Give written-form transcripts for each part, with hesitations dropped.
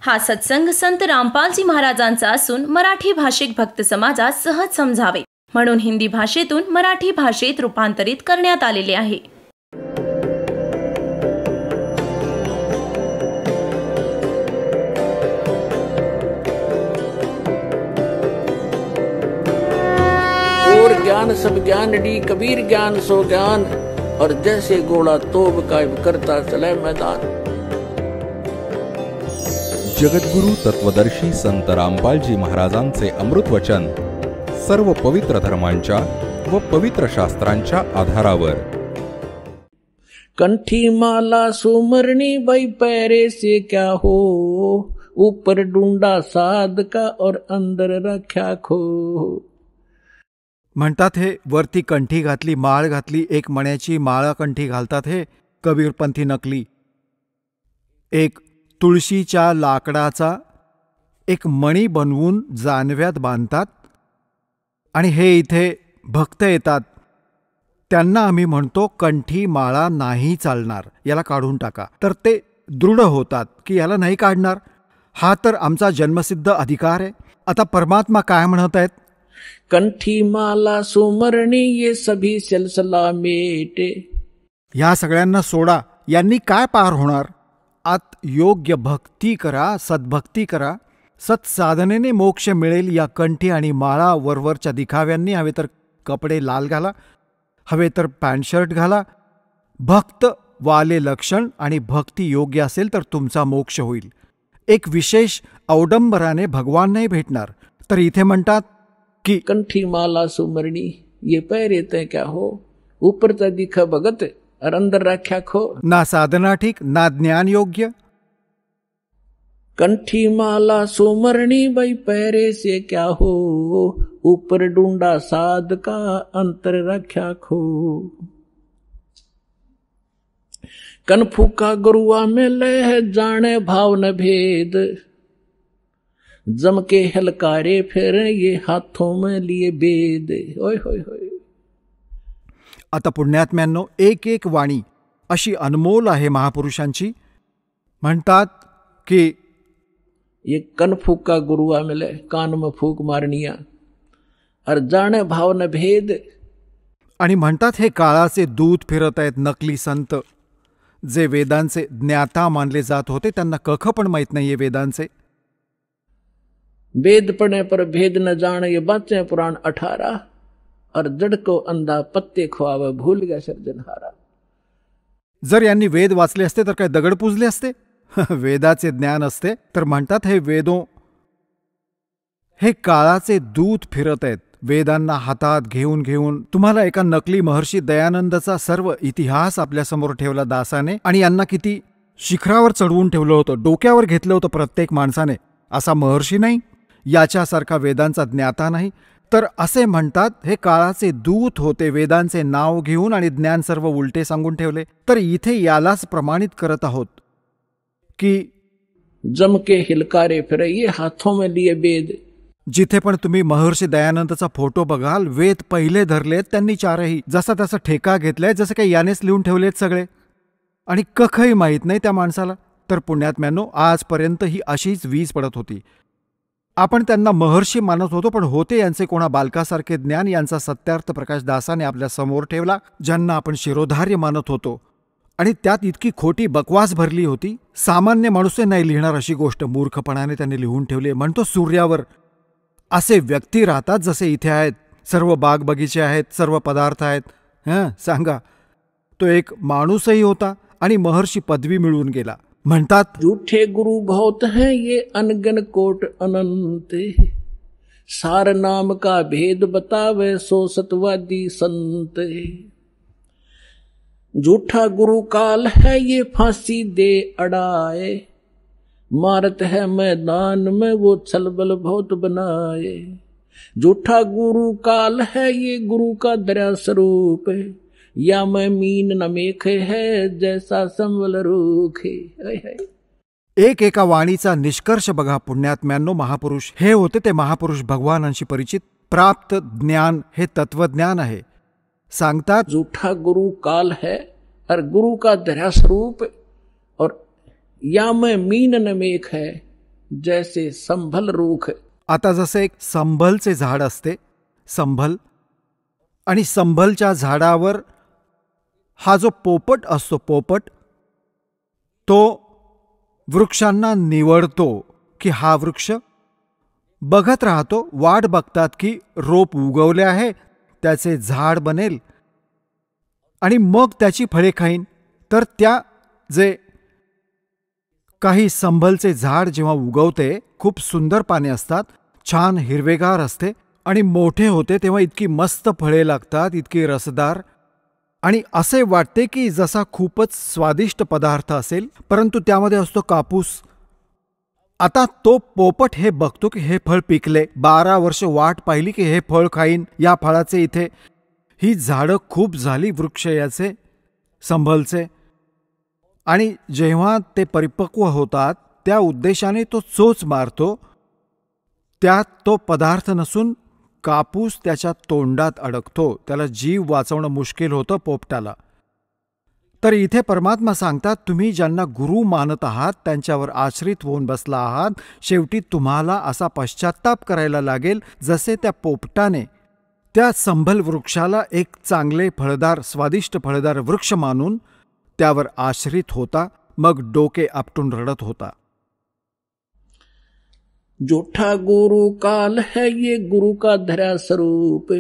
हा सत्संग संत रामपालजी महाराजांचा असून मराठी भाषिक भक्त समाजास सहज समजावे म्हणून हिंदी भाषेतून मराठी भाषेत रूपांतरित करण्यात आलेले आहे. और ज्ञान सब ज्ञान डी कबीर ज्ञान सो ज्ञान और जैसे घोड़ा तोब का करता चले मैदान. जगद्गुरु तत्वदर्शी संत रामपालजी महाराजांचे अमृत वचन सर्व पवित्र धर्मांच्या व पवित्र शास्त्रांच्या आधारावर. कंठी माला सुमरणी भाई पैरे से क्या हो, ऊपर डूंडा साध का और अंदर रख्या खो. म्हणतात हे वरती कंठी घातली माळ घातली, एक मण्याची माळा कंठी घालतात हे कबीरपंथी नकली. एक तुळशीच्या लाकडाचा एक मणी बनवून जानव्यात बांधतात आणि हे इथे भक्त येतात त्यांना आम्ही म्हणतो कंठी माळा नाही चालणार, याला काढून टाका. तर ते दृढ होतात की याला नाही काढणार, हा तर आमचा जन्मसिद्ध अधिकार आहे. आता परमात्मा काय म्हणत आहेत, कंठी माला सुमरणी ये सभी सिलसिला मेटे. ह्या सगळ्यांना सोडा, यांनी काय पार होणार. आत योग्य भक्ती करा, सद्भक्ती करा, सत्साधनेने मोक्ष मिळेल. या कंठी आणि माळा वरवरच्या दिखाव्यांनी हवे तर कपडे लाल घाला, हवे तर पॅन्ट शर्ट घाला. भक्त वाले लक्षण आणि भक्ती योग्य असेल तर तुमचा मोक्ष होईल. एक विशेष अवडंबराने भगवान नाही भेटणार. तर इथे म्हणतात की कंठी माला सुमरणी ये पैरे ते क्या हो, ऊपर तो दिखा भगत और अंदर रख्या खो. ना साधना ठीक ना ज्ञान योग्य. कंठी माला सुमरणी भाई पैरे से क्या हो, ऊपर डूंडा साध का अंतर रख्या खो. कन फूका गुरुआ में लह जाने भाव न भेद, जम के हलकारे फिर ये हाथों में लिए बेद. ओय होय होय. आता पुण्यात्म्यांनो, एक एक वाणी अशी अनमोल आहे महापुरुषांची. म्हणतात की ये कन फूका गुरुआ मिले, कान में फूक मारनिया और जाने भाव न भेद. आणि म्हणतात हे काळाचे दूत फिरत आहेत नकली संत. जे वेदांचे ज्ञाता मानले जात होते त्यांना कख पण माहित नाहीये वेदांचे. वेद पढ़ने पर भेद न जाने ये बातें पुराण 18 और जड़ को अंधा पत्ते खुआवे भूल गया सर्जनहारा. जर यांनी वेद वाचले असते तर काय दगड पुजले असते. वेदाचे ज्ञान असते तर म्हणतात हे वेदो, हे काळाचे दूत फिरत आहेत वेदांना हातात घेऊन घेऊन. तुम्हाला एका नकली महर्षी दयानंदचा सर्व इतिहास आपल्यासमोर ठेवला दासाने आणि यांना किती शिखरावर चढवून ठेवलं होतं, डोक्यावर घेतलं होतं प्रत्येक माणसाने. असा महर्षी नाही, याच्यासारखा वेदांचा ज्ञाता नाही. तर असे म्हणतात हे काळाचे दूत होते, वेदांचे नाव घेऊन आणि ज्ञान सर्व उलटे सांगून ठेवले. तर इथे यालाच प्रमाणित करत आहोत की जम के हिलकारे फिर ये हाथों में लिए वेद. जिथे पण तुम्ही महर्षी दयानंदचा फोटो बघाल, वेद पहिले धरलेत त्यांनी चारही, जसा त्याचा ठेका घेतलाय, जसं काही यानेच लिहून ठेवलेत सगळे आणि कखही माहीत नाही त्या माणसाला. तर पुण्यात्म्यांनो, आजपर्यंत ही अशीच वीज पडत होती. आपण त्यांना महर्षी मानत होतो, पण होते यांचे कोणा बालकासारखे ज्ञान. यांचा सत्यार्थ प्रकाश दासाने आपल्या समोर ठेवला, ज्यांना आपण शिरोधार्य मानत होतो. आणि त्यात इतकी खोटी बकवास भरली होती, सामान्य माणूसही नाही लिहिणार अशी गोष्ट मूर्खपणाने त्यांनी लिहून ठेवली. म्हणतो सूर्यावर असे व्यक्ती राहतात जसे इथे आहेत, सर्व बाग बगीचे आहेत, सर्व पदार्थ आहेत. सांगा, तो एक माणूसही होता आणि महर्षी पदवी मिळवून गेला. म्हणतात झूठे गुरु बहुत हैं ये अनगन कोट अनंत, सार नाम का भेद बतावे सो सतवादी संत. झूठा गुरु काल है ये फांसी दे अड़ाए, मारत है मैदान में वो छलबल बहुत बनाए. झूठा गुरु काल है ये गुरु का दरिया स्वरूप, या मैं मीन न मेखे है जैसा संवल रूखे. एक एका वाणीचा निष्कर्ष बघा पुण्यात्म्यांनो. महापुरुष हे होते ते महापुरुष भगवानांशी परिचित. प्राप्त ज्ञान हे तत्वज्ञान आहे. सांगतात झूठा गुरु काल है और गुरु का दरिया स्वरूप, और या मैं मीन न मेख है जैसे संभल रूख. आता जसं एक संभलचे झाड असते, संभल, आणि संभलच्या झाडावर हा जो पोपट असतो, पोपट, तो वृक्षांना निवडतो की हा वृक्ष बघत राहतो, वाट बघतात की रोप उगवले आहे, त्याचे झाड बनेल आणि मग त्याची फळे खाईन. तर त्या जे काही संभलचे झाड जेव्हा उगवते, खूप सुंदर पाने असतात, छान हिरवेगार असते आणि मोठे होते तेव्हा इतकी मस्त फळे लागतात, इतकी रसदार, आणि असे वाटते की जसा खूपच स्वादिष्ट पदार्थ असेल, परंतु त्यामध्ये असतो कापूस. आता तो पोपट हे बघतो की हे फळ पिकले, 12 वर्ष वाट पाहिली की हे फळ खाईन, या फळाचे इथे ही झाडं खूप झाली वृक्ष याचे, संभलचे. आणि जेव्हा ते परिपक्व होतात त्या उद्देशाने तो चोच मारतो, त्यात तो पदार्थ नसून कापूस त्याच्या तोंडात अडकतो. त्याला जीव वाचवणं मुश्किल होतं पोपटाला. तर इथे परमात्मा सांगतात, तुम्ही ज्यांना गुरु मानत आहात त्यांच्यावर आश्रित होऊन बसला आहात, शेवटी तुम्हाला असा पश्चात्ताप करायला लागेल जसे त्या पोपटाने त्या संभल वृक्षाला एक चांगले फळदार, स्वादिष्ट फळदार वृक्ष मानून त्यावर आश्रित होता, मग डोके आपटून रडत होता. जोठा गुरु काल है ये गुरु का धरा स्वरूप,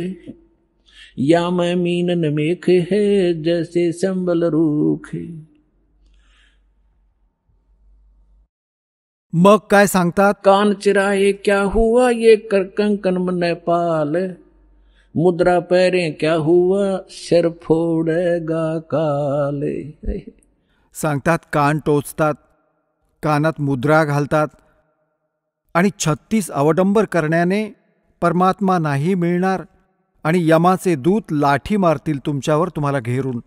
या मैं मीनन मेख है जैसे संबल रूख. मग काय सांगतात, कान चिराए क्या हुआ ये कर कंकन मन पाल, मुद्रा पैरे क्या हुआ सिर फोड़ेगा काल. सांगतात कान टोचतात, कानात मुद्रा घालतात आणि 36 अवडंबर करण्याने परमात्मा नाही मिळणार आणि यमाचे दूत लाठी मारतील तुमच्यावर, तुम्हाला घेरून.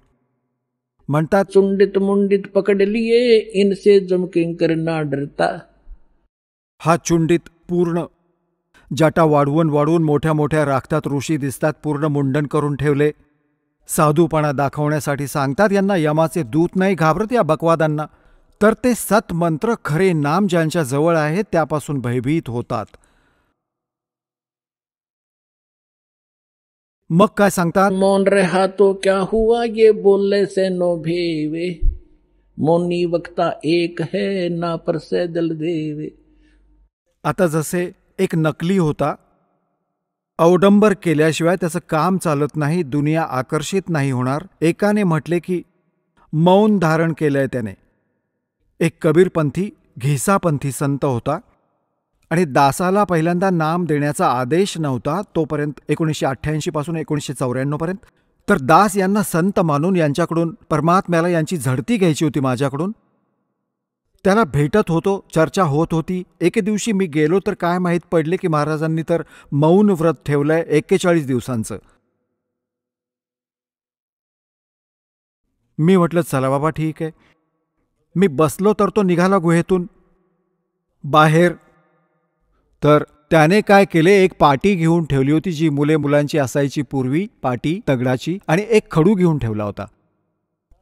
म्हणतात, चुंडित मुंडित पकड लिए इनसे जम किंकर ना डरता. हा चुंडित पूर्ण जटा वाढवून वाढवून मोठ्या मोठ्या राखतात ऋषी दिसतात, पूर्ण मुंडन करून ठेवले, साधूपणा दाखवण्यासाठी सांगतात यांना यमाचे दूत नाही घाबरत या बकवादांना. तर ते सतमंत्र खरे नाम ज्यांच्या जवळ आहे त्यापासून भयभीत होतात. मग काय सांगतात, मौन रहा तो क्या हुआ ये बोलने से नो भेवे, मौनी वक्ता एक है ना पर से दल देवे. आता जसे एक नकली होता, अवडंबर केल्याशिवाय त्याचं काम चालत नाही, दुनिया आकर्षित नाही होणार. एकाने म्हटले की मौन धारण केलंय त्याने. एक कबीरपंथी, घिसापंथी संत होता आणि दासाला पहिल्यांदा नाम देण्याचा आदेश नव्हता तोपर्यंत, 1988 पासून 1994 पर्यंत. तर दास यांना संत मानून यांच्याकडून परमात्म्याला यांची झडती घ्यायची होती माझ्याकडून. त्याला भेटत होतो, चर्चा होत होती. एके दिवशी मी गेलो तर काय माहीत पडले की महाराजांनी तर मौन व्रत ठेवलंय 41 दिवसांचं. मी म्हटलं चला बाबा ठीक आहे. मी बसलो तर तो निघाला गुहेतून बाहेर. तर त्याने काय केले, एक पाटी घेऊन ठेवली होती जी मुलांची असायची पूर्वी, पाटी दगडाची, आणि एक खडू घेऊन ठेवला होता.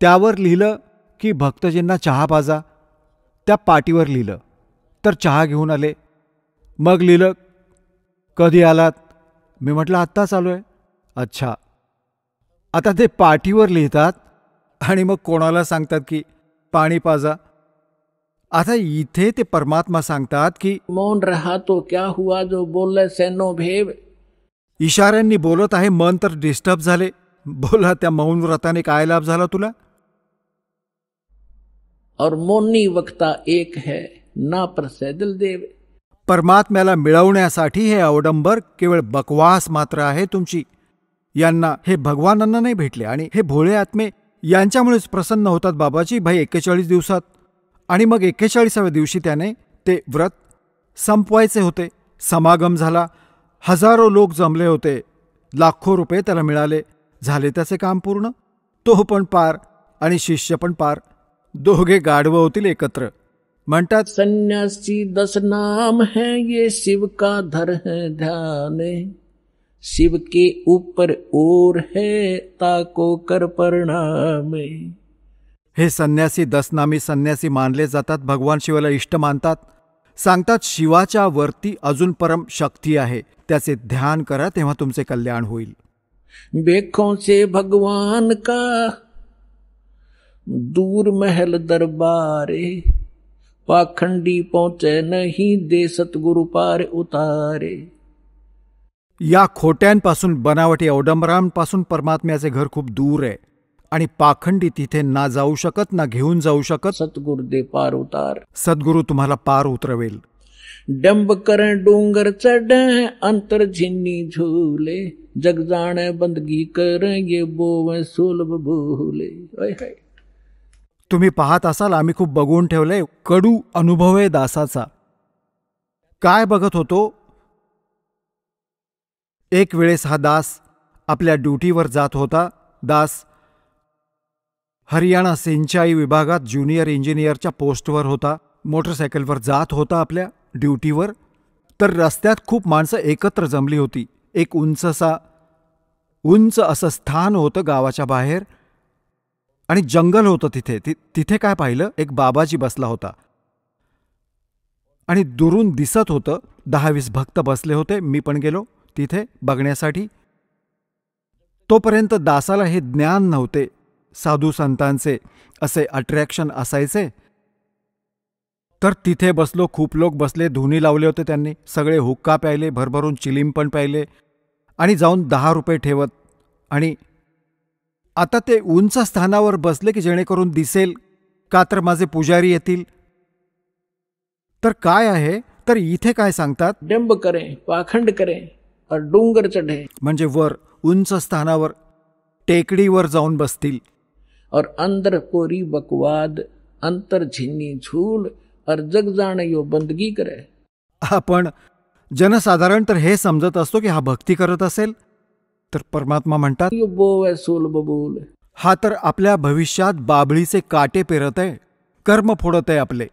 त्यावर लिहिलं की भक्तजींना चहा पाजा. त्या पाटीवर लिहिलं. तर चहा घेऊन आले. मग लिहिलं कधी आलात. मी म्हटलं आत्ताच आलोय. अच्छा. आता ते पाठीवर लिहितात आणि मग कोणाला सांगतात की पाणी पाजा. आता इथे ते परमात्मा सांगतात की मौन रहा तो क्या हुआ जो बोलले से नो भेव. इशाऱ्यांनी बोलत आहे, मन तर डिस्टर्ब झाले. बोला त्या मौन व्रताने काय लाभ झाला तुला. और मौनी वक्ता एक है ना पर से दिल देव. परमात्म्याला मिळवण्यासाठी हे अवडंबर केवळ बकवास मात्र आहे तुमची. यांना हे भगवानांना नाही भेटले आणि हे भोळे आत्मे यांच्यामुळेच प्रसन्न होतात बाबाजी भाई 41 दिवसात. आणि मग 41व्या दिवशी त्याने ते व्रत संपवायचे होते. समागम झाला, हजारो लोक जमले होते, लाखो रुपये त्याला मिळाले. झाले त्याचे काम पूर्ण. तो पण पार आणि शिष्य पण पार. दोघे गाढवं होतील एकत्र. म्हणतात सन्यासी 10 नाम है ये शिव का धर है ध्यान, शिव के ऊपर और है ताको कर प्रणाम. हे संन्यासी 10 नामी संन्यासी मानले जातात, भगवान शिवाला इष्ट मानतात. सांगतात शिवाच्या वरती अजून परम शक्ती आहे, त्याचे ध्यान करा तेव्हा तुमचे कल्याण होईल. बेखों से भगवान का दूर महल दरबारे, पाखंडी पहुंचे नहीं दे सतगुरु पार उतारे. या खोट्यांपासून, बनावटी अवडंबरांपासून परमात्म्याचे घर खूप दूर आहे आणि पाखंडी तिथे ना जाऊ शकत ना घेऊन जाऊ शकत. सतगुरु दे पार उतार. सद्गुरु तुम्हाला पार उतरवेल. डंब करें डूंगर चढ़े अंतर झिन्नी झूले, जग जाने बंदगी करें ये बोवे सुलभ भूले. तुम्ही पाहत असाल आम्ही खूप बघून ठेवलंय कडू अनुभव आहे दासाचा. काय बघत होतो, एक वेळेस हा दास आपल्या ड्युटीवर जात होता. दास हरियाणा सिंचाई विभागात ज्युनियर इंजिनियरच्या पोस्टवर होता. मोटरसायकलवर जात होता आपल्या ड्युटीवर. तर रस्त्यात खूप माणसं एकत्र जमली होती. एक उंच असं स्थान होतं गावाच्या बाहेर आणि जंगल होतं तिथे. तिथे काय पाहिलं, एक बाबाजी बसला होता आणि दुरून दिसत होतं 10-20 भक्त बसले होते. मी पण गेलो तिथे बघण्यासाठी. तोपर्यंत दासाला हे ज्ञान नव्हते. साधू संतांचे असे अट्रॅक्शन असायचे. तर तिथे बसलो. खूप लोक बसले, धुनी लावले होते त्यांनी. सगळे हुक्का प्यायले, भरभरून चिलीम पण प्यायले आणि जाऊन 10 रुपये ठेवत. आणि आता ते उंच स्थानावर बसले की जेणेकरून दिसेल का तर माझे पुजारी येतील. तर काय आहे, तर इथे काय सांगतात, डंब करें पाखंड करें और डूंगर चढ़े, म्हणजे वर उंच स्थानावर टेकडीवर जाऊन बसतील. और अंदर कोरी बकवाद अंतर झिन्नी झूल और जग जाने यो बंदगी करे. आपण जनसाधारण तर हे समजत असतो की हा भक्ती करत असेल. तर परमात्मा म्हणतात, यो बोवे सुलभ भूल. हा तर आपल्या भविष्यात बाबळीचे काटे पेरत आहे, कर्म फोडत आहे आपले.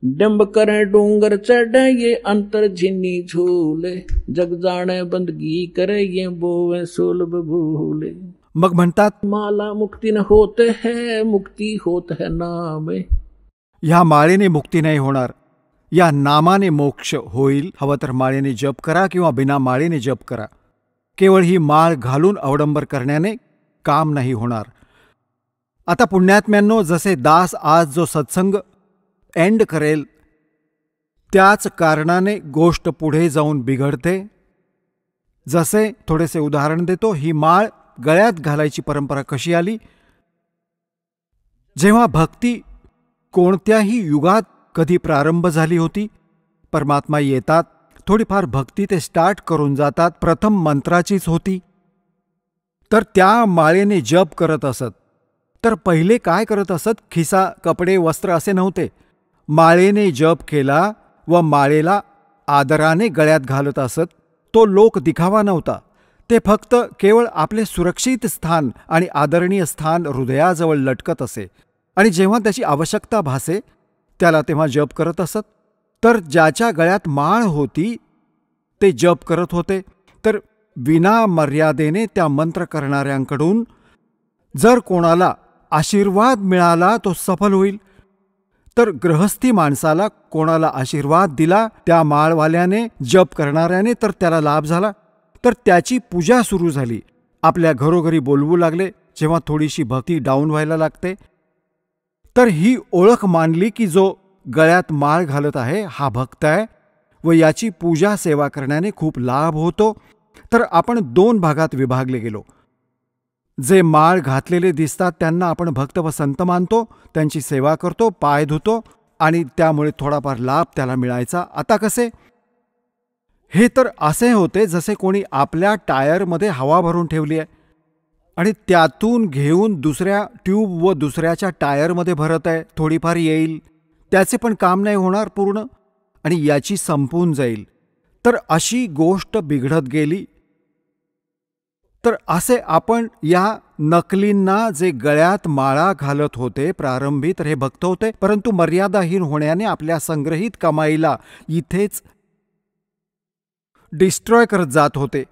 डंब करें डूंगर चढ़े ये अंतर झिन्नी झूले, जग जाने बंदगी करे ये बोवे सुलभ भूले. मग म्हणतात, माला मुक्ती न होते है मुक्ती होत है नाम. ह्या माळेने मुक्ती नाही होणार, या नामाने मोक्ष होईल. हवं तर माळेने जप करा किंवा बिना माळेने जप करा. केवळ ही माळ घालून अवडंबर करण्याने काम नाही होणार. आता पुण्यात्म्यांनो, जसे दास आज जो सत्संग एंड करेल त्याच कारणाने गोष्ट पुढे जाऊन बिघडते. जसे थोडेसे उदाहरण देतो. ही माळ गळ्यात घालायची परंपरा कशी आली? जेव्हा भक्ती कोणत्याही युगात कधी प्रारंभ झाली होती, परमात्मा येतात, थोडीफार भक्ती ते स्टार्ट करून जातात. प्रथम मंत्राचीच होती. तर त्या माळेने जप करत असत. तर पहिले काय करत असत, खिसा कपडे वस्त्र असे नव्हते. माळेने जप केला व माळेला आदराने गळ्यात घालत असत. तो लोक दिखावा नव्हता. ते फक्त केवळ आपले सुरक्षित स्थान आणि आदरणीय स्थान हृदयाजवळ लटकत असे आणि जेव्हा त्याची आवश्यकता भासे त्याला तेव्हा जप करत असत. तर ज्याच्या गळ्यात माळ होती ते जप करत होते. तर विना मर्यादेने त्या मंत्र करणाऱ्यांकडून जर कोणाला आशीर्वाद मिळाला तो सफल होईल. तर गृहस्थी माणसाला कोणाला आशीर्वाद दिला त्या माळवाल्याने, जप करणाऱ्याने, तर त्याला लाभ झाला. तर त्याची पूजा सुरू झाली. आपल्या घरोघरी बोलवू लागले. जेव्हा थोडीशी भक्ती डाऊन व्हायला लागते तर ही ओळख मानली की जो गळ्यात माळ घालत आहे हा भक्त आहे व याची पूजा सेवा करण्याने खूप लाभ होतो. तर आपण 2 भागात विभागले गेलो. जे माळ घातलेले दिसतात त्यांना आपण भक्त व संत मानतो, त्यांची सेवा करतो, पाय धुतो आणि त्यामुळे थोडाफार लाभ त्याला मिळायचा. आता कसे? हे तर असे होते जसे कोणी आपल्या टायरमध्ये हवा भरून ठेवली आहे आणि त्यातून घेऊन दुसऱ्या ट्यूब व दुसऱ्याच्या टायरमध्ये भरत आहे. थोडीफार येईल, त्याचे पण काम नाही होणार पूर्ण आणि याची संपून जाईल. तर अशी गोष्ट बिघडत गेली. तर असे आपण या नकलींना, जे गळ्यात माळा घालत होते प्रारंभी, तर हे भक्त होते, परंतु मर्यादाहीन होण्याने आपल्या संग्रहित कमाईला इथेच डिस्ट्रॉय करत जात होते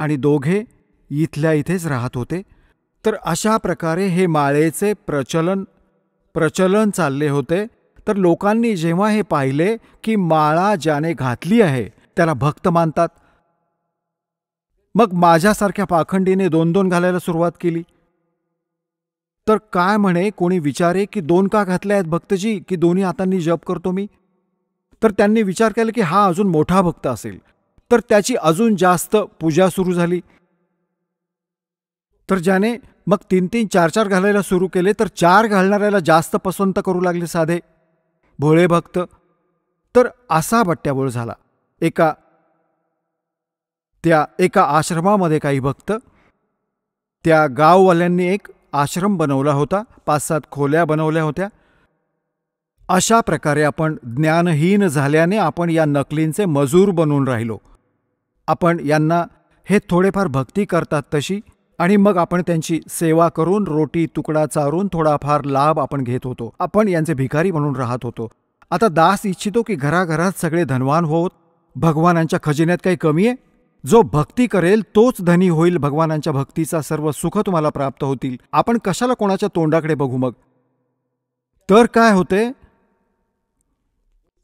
आणि दोघे इथल्या इथेच राहत होते. तर अशा प्रकारे हे माळेचे प्रचलन चालले होते. तर लोकांनी जेव्हा हे पाहिले की माळा ज्याने घातली आहे त्याला भक्त मानतात, मग माझ्यासारख्या पाखंडीने 2-2 घालायला सुरुवात केली. तर काय म्हणे, कोणी विचारे की 2 का घातले आहेत भक्तजी, की दोन्ही हातांनी जप करतो मी? तर त्यांनी विचार केला की हा अजून मोठा भक्त असेल, तर त्याची अजून जास्त पूजा सुरू झाली. तर ज्याने मग 3-3, 4-4 घालायला सुरू केले, तर 4 घालणाऱ्याला जास्त पसंत करू लागले साधे भोळे भक्त. तर असा बट्ट्याबोळ झाला. एका आश्रमामध्ये काही भक्त, त्या गाववाल्यांनी एक आश्रम बनवला होता, 5-7 खोल्या बनवल्या होत्या. अशा प्रकारे आपण ज्ञानहीन झाल्याने आपण या नकलींचे मजूर बनून राहिलो. आपण यांना हे थोडेफार भक्ती करतात तशी, आणि मग आपण त्यांची सेवा करून रोटी तुकडा चारून थोडाफार लाभ आपण घेत होतो. आपण यांचे भिकारी म्हणून राहत होतो. आता दास इच्छितो की घराघरात सगळे धनवान होत. भगवानांच्या खजिन्यात काही कमी आहे? जो भक्ती करेल तोच धनी होईल. भगवानांच्या भक्तीचा सर्व सुख तुम्हाला प्राप्त होतील. आपण कशाला कोणाच्या तोंडाकडे बघू मग? तर काय होते,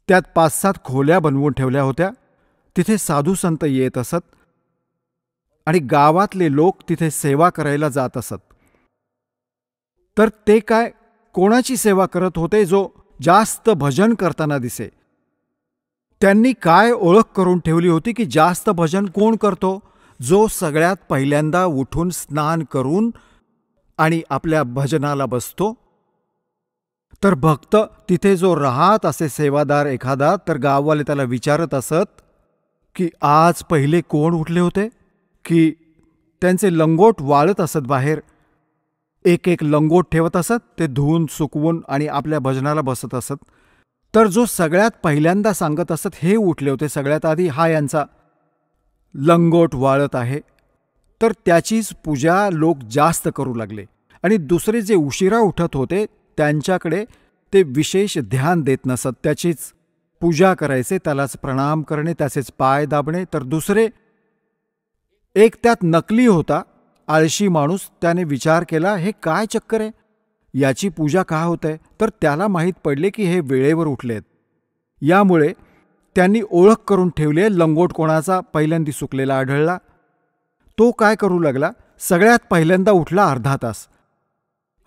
त्यात 5-7 खोल्या बनवून ठेवल्या होत्या. तिथे साधू संत येत असत आणि गावातले लोक तिथे सेवा करायला जात असत. तर ते काय कोणाची सेवा करत होते? जो जास्त भजन करताना दिसे. त्यांनी काय ओळख करून ठेवली होती की जास्त भजन कोण करतो? जो सगळ्यात पहिल्यांदा उठून स्नान करून आणि आपल्या भजनाला बसतो. तर भक्त तिथे जो राहत असे सेवादार एखादा, तर गाववाले त्याला विचारत असत की आज पहिले कोण उठले होते? की त्यांचे लंगोट वाळत असत बाहेर. एक लंगोट ठेवत असत, ते धुवून सुकवून आणि आपल्या भजनाला बसत असत. तर जो सगळ्यात पहिल्यांदा सांगत असत हे उठले होते सगळ्यात आधी, हा यांचा लंगोट वाळत आहे. तर त्याचीच पूजा लोक जास्त करू लागले. आणि दुसरे जे उशिरा उठत होते त्यांच्याकडे ते विशेष ध्यान देत नसत. त्याचीच पूजा करायचे, त्यालाच प्रणाम करणे, त्याचेच पाय दाबणे. तर दुसरे एक त्यात नकली होता, आळशी माणूस. त्याने विचार केला, हे काय चक्कर आहे, याची पूजा का होत आहे? तर त्याला माहीत पडले की हे वेळेवर उठलेत. यामुळे त्यांनी ओळख करून ठेवली. लंगोट कोणाचा पहिल्यांदा सुकलेला आढळला. तो काय करू लागला, सगळ्यात पहिल्यांदा उठला अर्धा तास.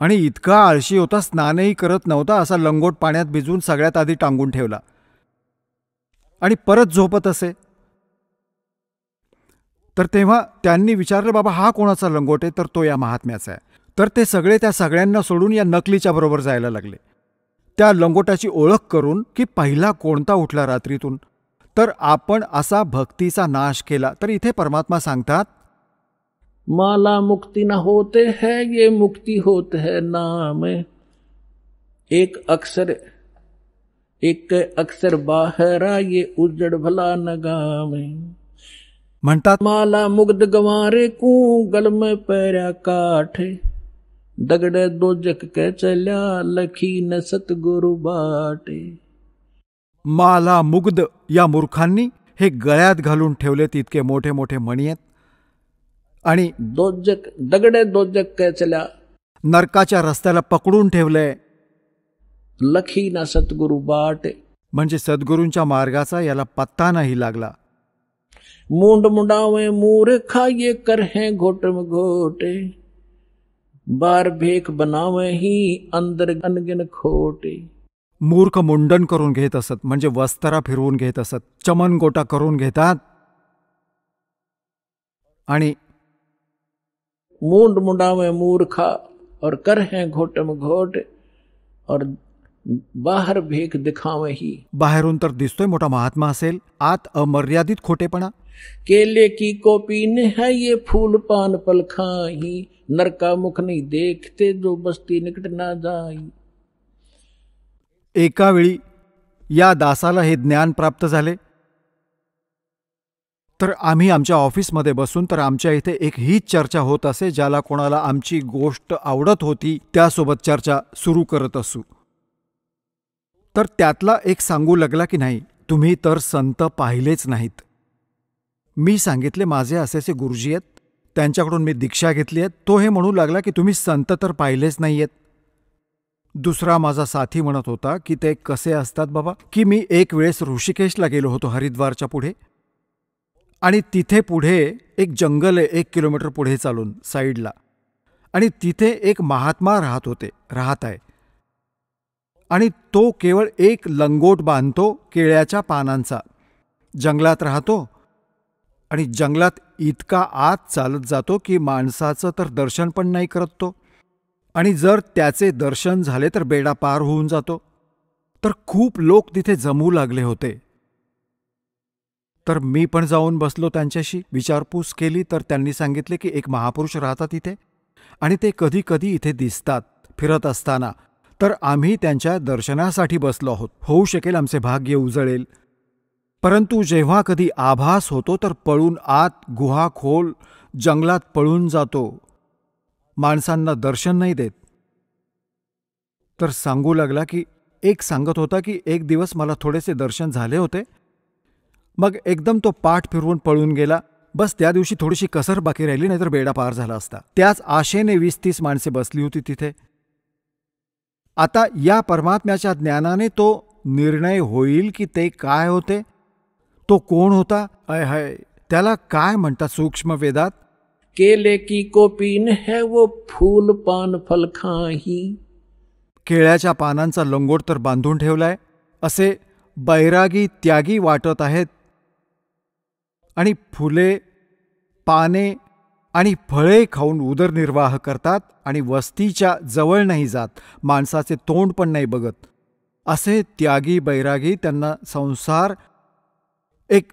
आणि इतका आळशी होता, स्नानही करत नव्हता. असा लंगोट पाण्यात भिजवून सगळ्यात आधी टांगून ठेवला आणि परत झोपत असे. तर तेव्हा त्यांनी विचारलं, बाबा हा कोणाचा लंगोट आहे? तर तो या महात्म्याचा आहे. तर ते सगळे त्या सगळ्यांना सोडून या नकलीच्या बरोबर जायला लागले, त्या लंगोटाची ओळख करून की पहिला कोणता उठला रात्रीतून. तर आपण असा भक्तीचा नाश केला. तर इथे परमात्मा सांगतात, माला मुक्ति न होते है ये मुक्ति होत है नाम. एक अक्षर बाहरा ये उजड़ भला न गाम. म्हणतात, माला मुग्ध गंवारे कू गल में पैरा काठ. दगड़े दो जक के चल्या लखी न सतगुरु बाटे. माला मुग्ध या मूर्खांनी हे गळ्यात घालून ठेवले तितके मोठे मोठे मणी आहेत. आणि दगड़े दो जक के चल्या, नरकाच्या रस्त्याला पकडून ठेवलंय. लखी ना सतगुरु बाटे, म्हणजे सद्गुरूंच्या मार्गाचा याला पत्ता नाही लागला. मुंड मुंडावे मूर्खा ये कर है घोटम घोटे. बार भेख बनावे ही अंदर अनगिन खोटे. मूर्ख मुंडन करून घेत असत, म्हणजे वस्त्रा फिरवून घेत असत, चमन गोटा करून घेतात. आणि मुंड मुंडावे मूर्खा और कर है घोटम घोट, और बाहर भेख दिखावे ही. बाहेरून तर दिसतोय मोठा महात्मा असेल, आत अमर्यादित खोटेपणा. केले की कोपीन है ये फूल पान पल खाही. नरका मुख नहीं देखते जो बस्ती निकट ना जाई. एका वेळी या दासाला हे ज्ञान प्राप्त झाले. तर आम्ही आमच्या ऑफिसमध्ये बसून, तर आमच्या इथे एक हीच चर्चा होत असे. ज्याला कोणाला आमची गोष्ट आवडत होती त्यासोबत चर्चा सुरू करत असू. तर त्यातला एक सांगू लागला की नाही, तुम्ही तर संत पाहिलेच नाहीत. मी सांगितले माझे असेचे गुरुजी आहेत, त्यांच्याकडून मी दीक्षा घेतली आहे. तो हे म्हणू लागला की तुम्ही संत तर पाहिलेच नाही आहेत. दुसरा माझा साथी म्हणत होता की ते कसे असतात बाबा, की मी एक वेळेस ऋषिकेशला गेलो होतो हरिद्वारच्या पुढे, आणि तिथे पुढे एक जंगल आहे 1 किलोमीटर पुढे चालून साईडला, आणि तिथे एक महात्मा राहत आहे, आणि तो केवळ एक लंगोट बांधतो केळ्याच्या पानांचा, जंगलात राहतो, आणि जंगलात इतका आत चालत जातो की माणसाचं तर दर्शन पण नाही करत तो, आणि जर त्याचे दर्शन झाले तर बेडा पार होऊन जातो. तर खूप लोक तिथे जमू लागले होते. तर मी पण जाऊन बसलो, त्यांच्याशी विचारपूस केली, तर त्यांनी सांगितले की एक महापुरुष राहतात इथे आणि ते कधी कधी इथे दिसतात फिरत असताना, तर आम्ही त्यांच्या दर्शनासाठी बसलो आहोत. होऊ शकेल आमचे भाग्य उजळेल. परंतु जेव्हा कधी आभास होतो तर पळून आत गुहा खोल जंगलात पळून जातो, माणसांना दर्शन नाही देत. तर सांगू लागला की एक सांगत होता की एक दिवस मला थोडेसे दर्शन झाले होते, मग एकदम तो पाठ फिरवून पळून गेला. बस त्या दिवशी थोडीशी कसर बाकी राहिली, नाहीतर बेडा पार झाला असता. त्याच आशेने 20-30 माणसे बसली होती तिथे. आता या परमात्म्याच्या ज्ञानाने तो निर्णय होईल की ते काय होते, तो कोण होता, हाय त्याला काय म्हणतात सूक्ष्म वेदात, केले की कोपीन है वो फूल पान फल खाही. केळ्याच्या पानांचा लंगोट तर बांधून ठेवलाय, असे बैरागी त्यागी वाटत आहेत, आणि फुले पाने आणि फळे खाऊन उदरनिर्वाह करतात आणि वस्तीच्या जवळ नाही जात, माणसाचे तोंड पण नाही बघत. असे त्यागी बैरागी त्यांना संसार एक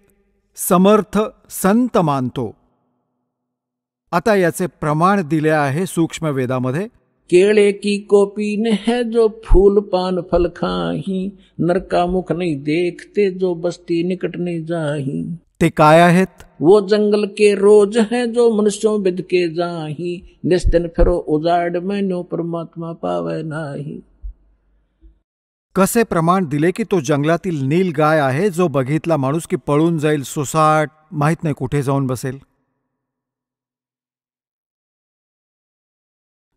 समर्थ संत मानतो. आता याचे प्रमाण दिले आहे सूक्ष्म वेदामध्ये. केळे की कोपीन है जो फूल पान फल खाही, नरका मुख नहीं देखते जो बस्ती निकट नहीं जाही. ते काय आहेत? वो जंगल के रोज है जो मनुष्यों बिद के जाही, निस्तिन फिरो उजाड़ में नो परमात्मा पावे नाही. कसे प्रमाण दिले की तो जंगलातील नील गाय आहे, जो बघितला माणूस की पळून जाईल, सुसाट माहीत नाही कुठे जाऊन बसेल.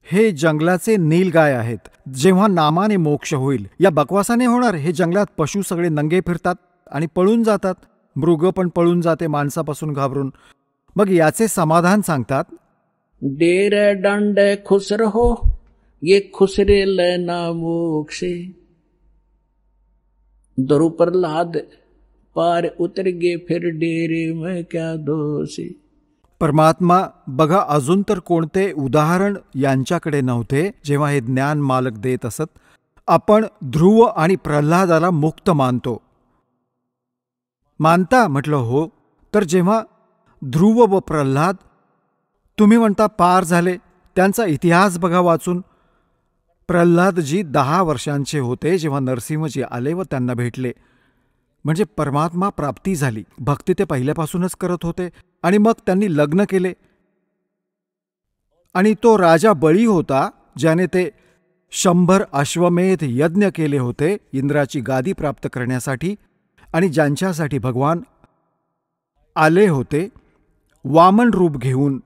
हे जंगलाचे नील गाय आहेत. जेव्हा नामाने मोक्ष होईल, या बकवासाने होणार. हे जंगलात पशु सगळे नंगे फिरतात आणि पळून जातात, मृग पण पळून जाते माणसापासून घाबरून. मग याचे समाधान सांगतात, डेरे डांडे खुश रहो ये खुसरे लेना मोक्षे, दरु पर लाद पार उतर गे फिर डेरे में क्या दोषे. परमात्मा बघा, अजून तर कोणते उदाहरण यांच्याकडे नव्हते जेव्हा हे ज्ञान मालक देत असत. आपण ध्रुव आणि प्रल्हादाला मुक्त मानतो. मानता? म्हटलं हो. तर जेव्हा ध्रुव व प्रल्हाद तुम्ही म्हणता पार झाले, त्यांचा इतिहास बघा वाचून. प्रल्हादजी 10 वर्षांचे होते जेव्हा नरसिंहजी आले व त्यांना भेटले. म्हणजे परमात्मा प्राप्ती झाली. भक्ती ते पहिल्यापासूनच करत होते, आणि मग त्यांनी लग्न केले. आणि तो राजा बळी होता, ज्याने ते 100 अश्वमेध यज्ञ केले होते इंद्राची गादी प्राप्त करण्यासाठी, आणि ज्यांच्यासाठी भगवान आले होते वामन रूप घेऊन.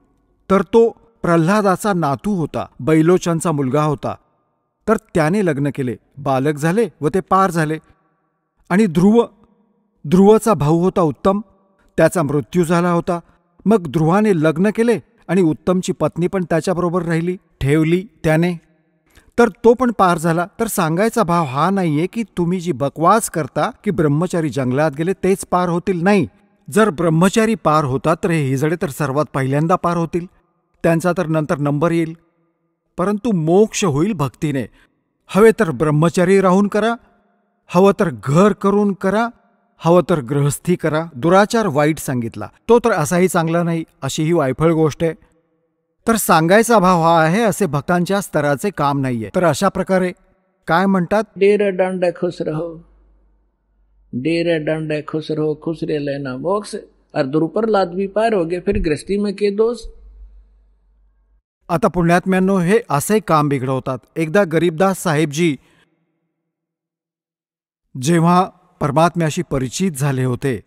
तर तो प्रल्हादाचा नातू होता, बैलोचनचा मुलगा होता. तर त्याने लग्न केले, बालक झाले व ते पार झाले. आणि ध्रुवचा भाऊ होता उत्तम, त्याचा मृत्यू झाला होता. मग ध्रुवाने लग्न केले आणि उत्तमची पत्नी पण त्याच्याबरोबर ठेवली त्याने, तर तो पण पार झाला. तर सांगायचा भाव हा नाहीये की तुम्ही जी बकवास करता की ब्रह्मचारी जंगलात गेले तेच पार होतील. नाही, जर ब्रह्मचारी पार होतात तर हे हिजडे तर सर्वात पहिल्यांदा पार होतील, त्यांचा तर नंतर नंबर येईल. परंतु मोक्ष होईल भक्तीने. हवे तर ब्रह्मचारी राहून करा, हवं तर घर करून करा, हवं तर गृहस्थी करा. दुराचार वाईट सांगितला, तो तर असाही चांगला नाही, अशी ही वायफळ गोष्ट आहे. तर सांगायचा भाव हा आहे, असे भक्तांच्या स्तराचे काम नाहीये. तर अशा प्रकारे काय म्हणतात, डेरे डांडे खुश रहो, डेरे डांडे खुश रहो, खुश रे लेना मोक्ष. और दुरु पर लाद भी पार हो गए, फिर गृहस्थी में के दोष. आता पुण्यात्म्यांनो, हे असे काम बिघडवतात. एकदा गरीबदास साहेबजी जेव्हा परमात्म्याशी परिचित झाले होते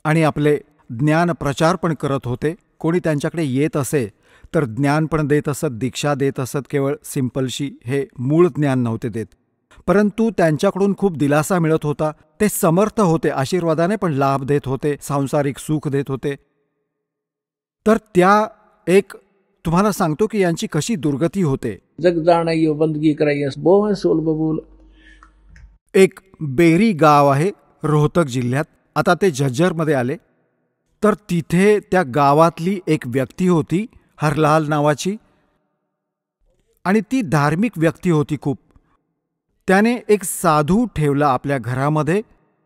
आणि आपले ज्ञान प्रचार पण करत होते, कोणी त्यांच्याकडे येत असे तर ज्ञान पण देत असत, दीक्षा देत असत, केवळ सिंपलशी हे मूळ ज्ञान नव्हते देत. परंतु त्यांच्याकडून खूप दिलासा मिळत होता. ते समर्थ होते, आशीर्वादाने पण लाभ देत होते, सांसारिक सुख देत होते. तर त्या एक तुम्हाला सांगतो की यांची कशी दुर्गती होते. जग जाणायो बंदगी कराई बोह सोल बबूल. एक बेरी गाव आहे रोहतक जिल्ह्यात. आता ते झज्जरमध्ये आले. तर तिथे त्या गावातली एक व्यक्ती होती हरलाल नावाची, आणि ती धार्मिक व्यक्ती होती खूप. त्याने एक साधू ठेवला आपल्या घरामध्ये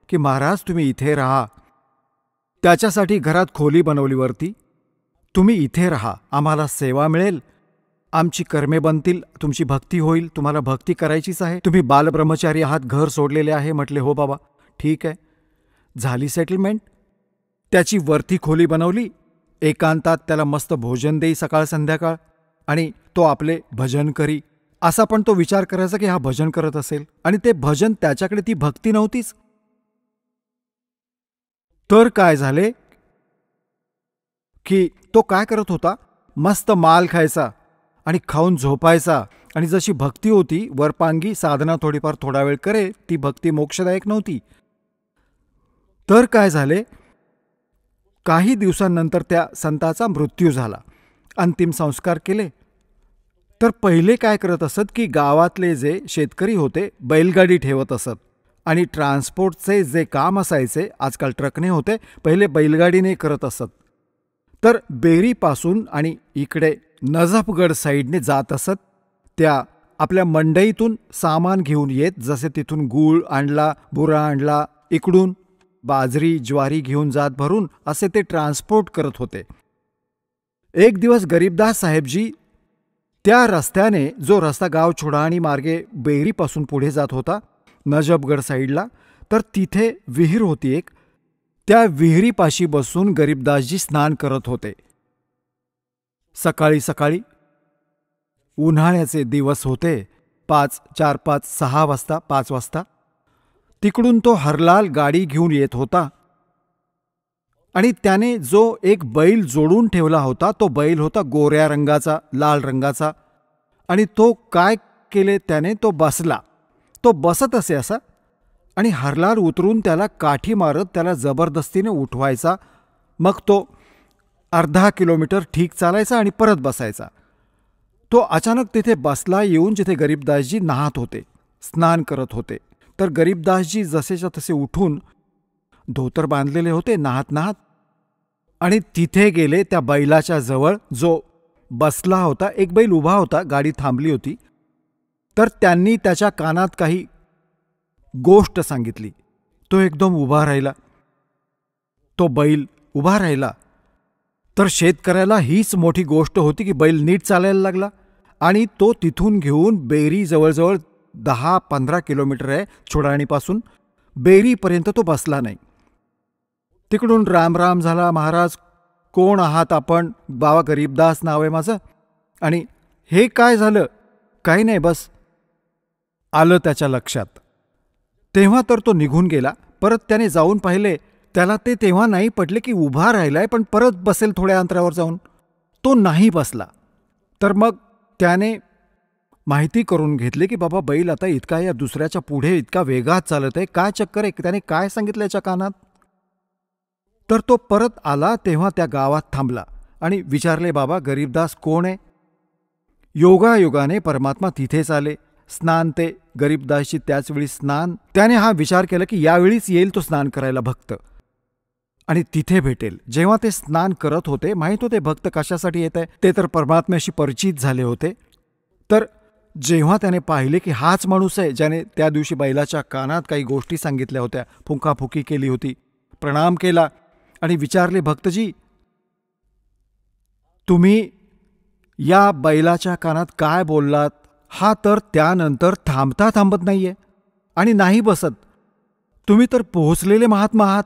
की महाराज तुम्ही इथे राहा. त्याच्यासाठी घरात खोली बनवली वरती. तुम्ही इथे राहा, आम्हाला सेवा मिळेल, आमची कर्मे बनतील, तुमची भक्ती होईल, तुम्हाला भक्ती करायचीच आहे. तुम्ही बालब्रह्मचारी आहात, घर सोडलेले आहे. म्हटले हो बाबा ठीक आहे. झाली सेटलमेंट. त्याची वरती खोली बनवली. एकांतात त्याला मस्त भोजन देई सकाळ संध्याकाळ, आणि तो आपले भजन करी. असा पण तो विचार करायचा की हा भजन करत असेल, आणि ते भजन त्याच्याकडे ती भक्ती नव्हतीच. तर काय झाले की तो काय करत होता, मस्त माल खायचा आणि खाऊन झोपायचा. आणि जशी भक्ती होती वरपांगी साधना थोडीफार थोडा वेळ करे, ती भक्ती मोक्षदायक नव्हती. तर काय झाले, काही दिवसांनंतर त्या संताचा मृत्यू झाला. अंतिम संस्कार केले. तर पहिले काय करत असत की गावातले जे शेतकरी होते बैलगाडी ठेवत असत, आणि ट्रान्सपोर्टचे जे काम असायचे, आजकाल ट्रकने होते, पहिले बैलगाडीने करत असत. तर बेरीपासून आणि इकडे नजफगड साईडने जात असत. त्या आपल्या मंडईतून सामान घेऊन येत, जसे तिथून गूळ आणला, बुरा आणला, इकडून बाजरी ज्वारी घेऊन जात भरून, असे ते ट्रान्सपोर्ट करत होते. एक दिवस गरीबदास साहेबजी त्या रस्त्याने, जो रस्ता गाव छोडाणी मार्गे बेरीपासून पुढे जात होता नजफगड साईडला, तर तिथे विहीर होती एक. त्या विहिरीपाशी बसून गरीबदासजी स्नान करत होते. सकाळी सकाळी उन्हाळ्याचे दिवस होते. 4-5-6 वाजता, 5 वाजता तिकडून तो हरलाल गाडी घेऊन येत होता. आणि त्याने जो एक बैल जोडून ठेवला होता, तो बैल होता गोऱ्या रंगाचा, लाल रंगाचा. आणि तो काय केले त्याने, तो बसला. तो बसत असे असा, आणि हरलाल उतरून त्याला काठी मारत त्याला जबरदस्तीने उठवायचा. मग तो अर्धा किलोमीटर ठीक चालायचा आणि परत बसायचा. तो अचानक तिथे बसला येऊन, जिथे गरीबदासजी नाहत होते, स्नान करत होते. तर गरीबदासजी जसेच्या तसे उठून, धोतर बांधलेले होते, नाहत नाहत, आणि तिथे गेले त्या बैलाच्या जवळ जो बसला होता. एक बैल उभा होता, गाडी थांबली होती. तर त्यांनी त्याच्या कानात काही गोष्ट सांगितली. तो एकदम उभा राहिला. तो बैल उभा राहिला. तर शेतकऱ्याला हीच मोठी गोष्ट होती की बैल नीट चालायला लागला. आणि तो तिथून घेऊन बेरी, जवळजवळ 10-15 किलोमीटर आहे छोडाणीपासून, बेरीपर्यंत तो बसला नाही. तिकडून राम राम झाला. महाराज कोण आहात आपण? बाबा गरीबदास नाव आहे माझं. आणि हे काय झालं? काही नाही, बस. आलं त्याच्या लक्षात. तेव्हा तर तो निघून गेला. परत त्याने जाऊन पाहिले, त्याला ते तेव्हा नाही पटले की उभा राहिलाय पण परत बसेल थोड्या अंतरावर जाऊन. तो नाही बसला. तर मग त्याने माहिती करून घेतली की बाबा बैल आता इतका या दुसऱ्याच्या पुढे इतका वेगात चालत आहे, काय चक्कर आहे? त्याने काय सांगितलं याच्या कानात? तर तो परत आला. तेव्हा त्या गावात थांबला आणि विचारले, बाबा गरीबदास कोण आहे? योगायोगाने परमात्मा तिथेच आले. स्नान ते गरीबदासची त्याचवेळी स्नान. त्याने हा विचार केला की यावेळीच येईल तो स्नान करायला भक्त, आणि तिथे भेटेल. जेव्हा ते स्नान करत होते, माहीत होते भक्त कशासाठी येत आहे, ते तर परमात्म्याशी परिचित झाले होते. तर जेव्हा त्याने पाहिले की हाच माणूस आहे ज्याने त्या दिवशी बैलाच्या कानात काही गोष्टी सांगितल्या होत्या, फुंकाफुकी केली होती, प्रणाम केला आणि विचारले, भक्तजी तुम्ही या बैलाच्या कानात काय बोललात? हा तर त्यानंतर थांबता थांबत नाहीये आणि नाही बसत. तुम्ही तर पोहोचलेले महात्मा आहात.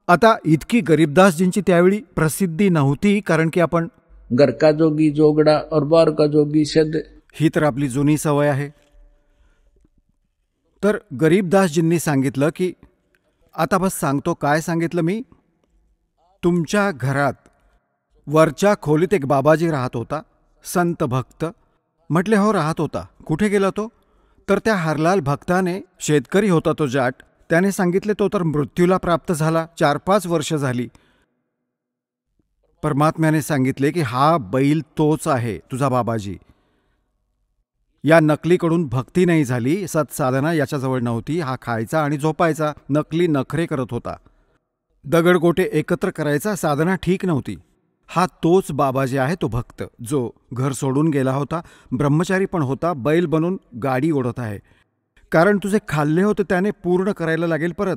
आता इतकी गरीबदासजींची त्यावेळी प्रसिद्धी नव्हती, कारण की आपण घर का जोगी जोगडा और बार का जोगी शद, ही तर आपली जुनी सवय आहे. तर गरीबदासजींनी सांगितलं की आता बस सांगतो. काय सांगितलं मी? तुमच्या घरात वरच्या खोलीत एक बाबाजी राहत होता, संत भक्त. म्हटले हो राहत होता. कुठे गेला तो? तर त्या हरलाल भक्ताने, शेतकरी होता तो जाट, त्याने सांगितले तो तर मृत्यूला प्राप्त झाला, 4-5 वर्ष झाली. परमात्म्याने सांगितले की हा बैल तोच आहे तुझा बाबाजी. या नकलीकडून भक्ती नाही झाली, सत्साधना याच्याजवळ नव्हती. हा खायचा आणि झोपायचा, नकली नखरे करत होता, दगडगोटे एकत्र करायचा, साधना ठीक नव्हती. हा तोच बाबाजी आहे, तो भक्त जो घर सोडून गेला होता, ब्रह्मचारी पण होता, बैल बनून गाडी ओढत आहे. कारण तुझे खाल्ले होते त्याने पूर्ण करायला लागेल परत.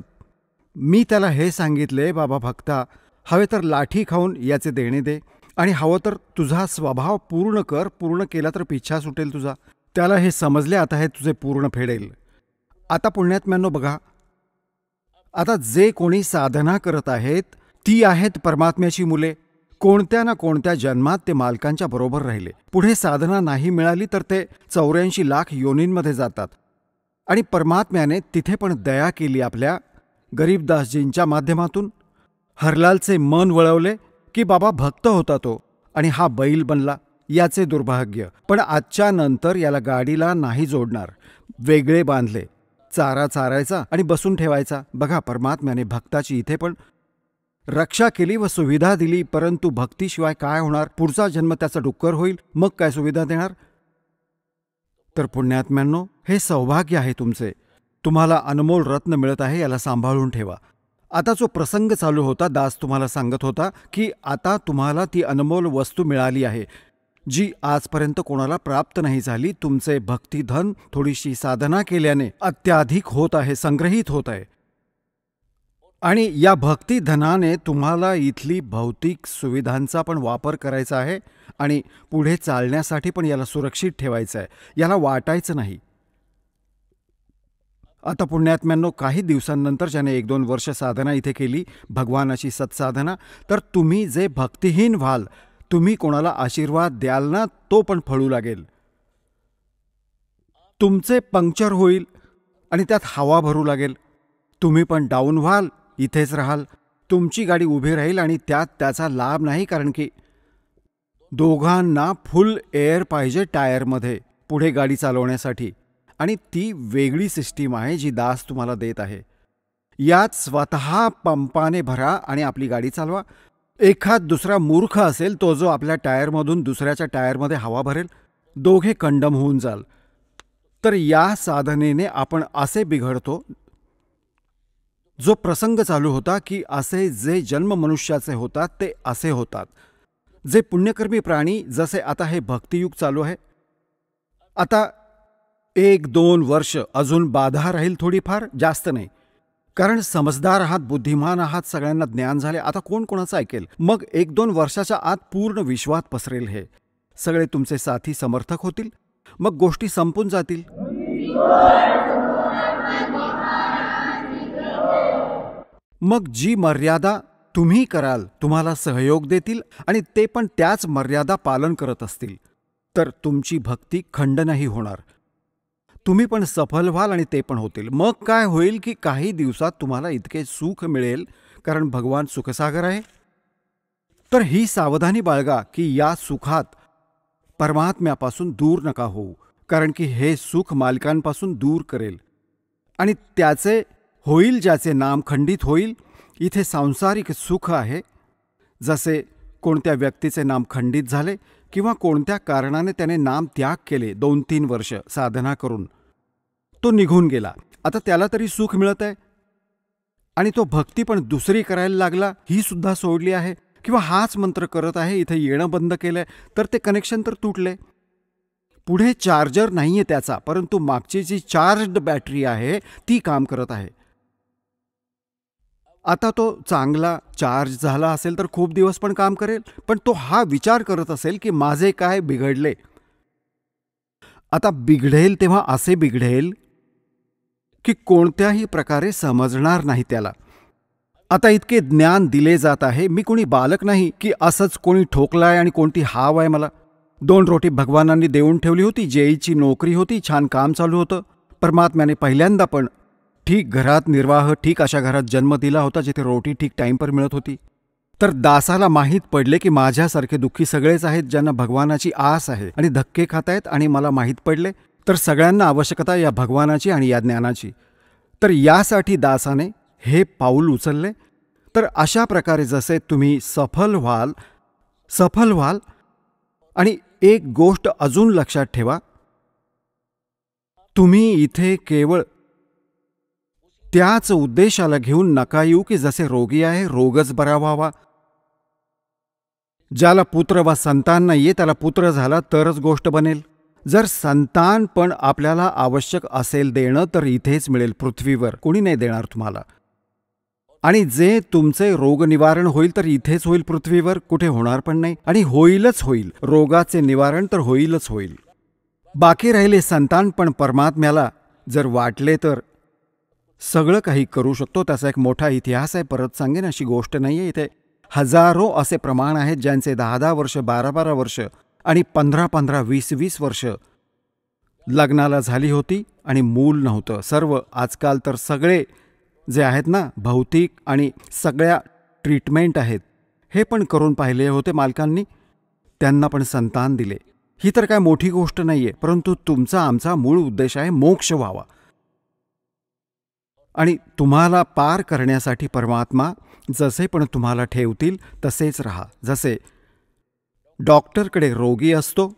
मी त्याला हे सांगितले, बाबा भक्ता, हवे तर लाठी खाऊन याचे देणे दे, आणि हवं तर तुझा स्वभाव पूर्ण कर, पूर्ण केला तर पिच्छा सुटेल तुझा. त्याला हे समजले, आता हे तुझे पूर्ण फेडेल. आता पुण्यात्म्यांनो बघा, आता जे कोणी साधना करत आहेत ती आहेत परमात्म्याची मुले. कोणत्या ना कोणत्या जन्मात ते मालकांच्या बरोबर राहिले. पुढे साधना नाही मिळाली तर ते 84 लाख योनींमध्ये जातात. आणि परमात्म्याने तिथे पण दया केली आपल्या गरीबदासजींच्या माध्यमातून. हरलालचे मन वळवले की बाबा भक्त होता तो आणि हा बैल बनला, याचे दुर्भाग्य. पण आजच्या नंतर याला गाडीला नाही जोडणार, वेगळे बांधले, चारा चारायचा आणि बसून ठेवायचा. बघा, परमात्म्याने भक्ताची इथे पण रक्षा केली व सुविधा दिली. परंतु भक्तीशिवाय काय होणार? पुढचा जन्म त्याचा डुक्कर होईल, मग काय सुविधा देणार? तर पुण्यात्म्यांनो, हे सौभाग्य आहे तुमचे. तुम्हाला अनमोल रत्न मिळत आहे, याला सांभाळून ठेवा. आता जो प्रसंग चालू होता, दास तुम्हाला सांगत होता की आता तुम्हाला ती अनमोल वस्तू मिळाली आहे जी आजपर्यंत कोणाला प्राप्त नाही झाली. तुमचे भक्तिधन थोडीशी साधना केल्याने अत्याधिक होत आहे, संग्रहित होत आहे. आणि या भक्तिधनाने तुम्हाला इथली भौतिक सुविधांचा पण वापर करायचा आहे आणि पुढे चालण्यासाठी पण याला सुरक्षित ठेवायचं आहे, याला वाटायचं नाही. आता पुण्यात्म्यांनो, काही दिवसांनंतर ज्याने 1-2 वर्ष साधना इथे केली, भगवानाची सत्साधना, तर तुम्ही जे भक्तिहीन व्हाल, तुम्ही कोणाला आशीर्वाद द्याल ना, तो पण फळू लागेल. तुमचे पंक्चर होईल आणि त्यात हवा भरू लागेल. तुम्ही पण डाऊन व्हाल, इथेच राहाल. तुमची गाडी उभी राहील आणि त्यात त्याचा लाभ नाही, कारण की दोघांना फुल एअर पाहिजे टायरमध्ये पुढे गाडी चालवण्यासाठी. आणि ती वेगळी सिस्टीम आहे जी दास तुम्हाला देत आहे. यात स्वतः पंपाने भरा आणि आपली गाडी चालवा. एखाद दुसरा मूर्ख असेल तो जो आपल्या टायरमधून दुसऱ्याच्या टायरमध्ये हवा भरेल, दोघे कंडम होऊन जाल. तर या साधनेने आपण असे बिघडतो. जो प्रसंग चालू होता की असे जे जन्म मनुष्याचे होतात ते असे होतात. जे पुण्यकर्मी प्राणी, जसे आता हे भक्तियुग चालू आहे, आता 1-2 वर्ष अजून बाधा राहील, थोडीफार, जास्त नाही. कारण समजदार आहात, बुद्धिमान आहात, सगळ्यांना ज्ञान झाले. आता कोण कोणाचं ऐकेल? मग 1-2 वर्षाच्या आत पूर्ण विश्वात पसरेल. हे सगळे तुमचे साथी समर्थक होतील, मग गोष्टी संपून जातील. मग जी मर्यादा तुम्ही कराल, तुम्हाला सहयोग देतील आणि ते पण त्याच मर्यादा पालन करत असतील, तर तुमची भक्ती खंड नाही होणार. तुम्ही पण सफल व्हाल आणि ते पण होतील. मग काय होईल की काही दिवसात तुम्हाला इतके सुख मिळेल, कारण भगवान सुखसागर आहे. तर ही सावधानी बाळगा की या सुखात परमात्म्यापासून दूर नका होऊ, कारण की हे सुख मालकांपासून दूर करेल आणि त्याचे होईल ज्याचे नाम खंडित होईल. इथे सांसारिक सुख आहे. जसे कोणत्या व्यक्तीचे नाम खंडित झाले किंवा कोणत्या कारणाने त्याने नाम त्याग केले, 2-3 वर्ष साधना करून तो निघून गेला, आता त्याला तरी सुख मिळत आहे. आणि तो भक्ती पण दुसरी करायला लागला, ही सुद्धा सोडली आहे. किंवा हाच मंत्र करत आहे, इथे येणं बंद केलंय, तर ते कनेक्शन तर तुटले. पुढे चार्जर नाहीये त्याचा, परंतु मागची जी चार्ज्ड बॅटरी आहे ती काम करत आहे. आता तो चांगला चार्ज झाला असेल तर खूप दिवस पण काम करेल, पण तो हा विचार करत असेल की माझे काय बिघडले. आता बिघडेल तेव्हा असे बिघडेल की कोणत्याही प्रकारे समजणार नाही त्याला. आता इतके ज्ञान दिले जात आहे, मी कोणी बालक नाही की असंच कोणी ठोकलाय आणि कोणती हाव आहे मला. 2 रोटी भगवानांनी देऊन ठेवली होती, जेईची नोकरी होती, छान काम चालू होतं. परमात्म्याने पहिल्यांदा पण ठीक घरात निर्वाह, ठीक अशा घरात जन्म दिला होता जिथे रोटी ठीक टाईम पर मिळत होती. तर दासाला माहीत पडले की माझ्यासारखे दुःखी सगळेच आहेत ज्यांना भगवानाची आस आहे आणि धक्के खात आहेत, आणि मला माहीत पडले तर सगळ्यांना आवश्यकता या भगवानाची आणि या ज्ञानाची. तर यासाठी दासाने हे पाऊल उचलले. तर अशा प्रकारे जसे तुम्ही सफल व्हाल. आणि एक गोष्ट अजून लक्षात ठेवा, तुम्ही इथे केवळ त्याच उद्देशाला घेऊन नका येऊ की जसे रोगी आहे रोगच बरा व्हावा. ज्याला पुत्र वा संतान नाहीये त्याला पुत्र झाला तरच गोष्ट बनेल. जर संतान पण आपल्याला आवश्यक असेल देणं तर इथेच मिळेल, पृथ्वीवर कोणी नाही देणार तुम्हाला. आणि जे तुमचे रोग निवारण होईल तर इथेच होईल, पृथ्वीवर कुठे होणार पण नाही. आणि होईलच होईल, रोगाचे निवारण तर होईलच होईल. बाकी राहिले संतान, पण परमात्म्याला जर वाटले तर सगळं काही करू शकतो. त्याचा एक मोठा इतिहास आहे, परत सांगेन, अशी गोष्ट नाही आहे. इथे हजारो असे प्रमाण आहेत ज्यांचे 10-10 वर्ष, 12-12 वर्ष आणि 15-15, 20-20 वर्ष लग्नाला झाली होती आणि मूल नव्हतं. सर्व आजकाल तर सगळे जे आहेत ना, भौतिक आणि सगळ्या ट्रीटमेंट आहेत, हे पण करून पाहिले होते मालकांनी, त्यांना पण संतान दिले. ही तर काय मोठी गोष्ट नाही आहे, परंतु तुमचा आमचा मूळ उद्देश आहे मोक्ष व्हावा. आणि तुम्हाला पार करण्यासाठी परमात्मा जसे पण तुम्हाला ठेवतील तसेच राहा. जसे डॉक्टरकडे रोगी असतो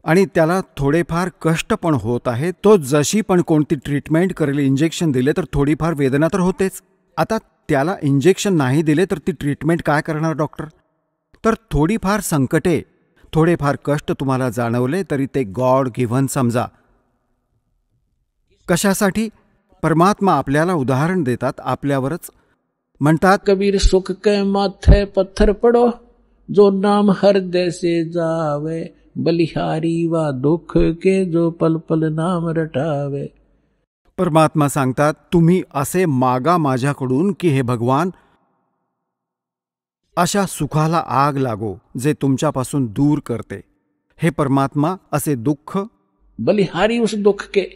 आणि त्याला थोडेफार कष्ट पण होत आहेत, तो जशी पण कोणती ट्रीटमेंट करेल, इंजेक्शन दिले तर थोडीफार वेदना तर होतेच. आता त्याला इंजेक्शन नाही दिले तर ती ट्रीटमेंट काय करणार डॉक्टर? तर थोडीफार संकटे, थोडेफार कष्ट तुम्हाला जाणवले तरी ते गॉड गिव्हन समजा. कशासाठी? परमात्मा आपल्याला उदाहरण देतात, आपल्यावरच म्हणतात, कबीर सुख के माथे पत्थर पड़ो, जो नाम हृदय से जावे, बलिहारी वा दुख के जो पल पल नाम रटावे. परमात्मा सांगतात, तुम्ही असे मागा माझ्याकडून की हे भगवान, अशा सुखाला आग लागो जे तुमच्यापासून दूर करते. हे परमात्मा, असे दुःख, बलिहारी उस दुख के,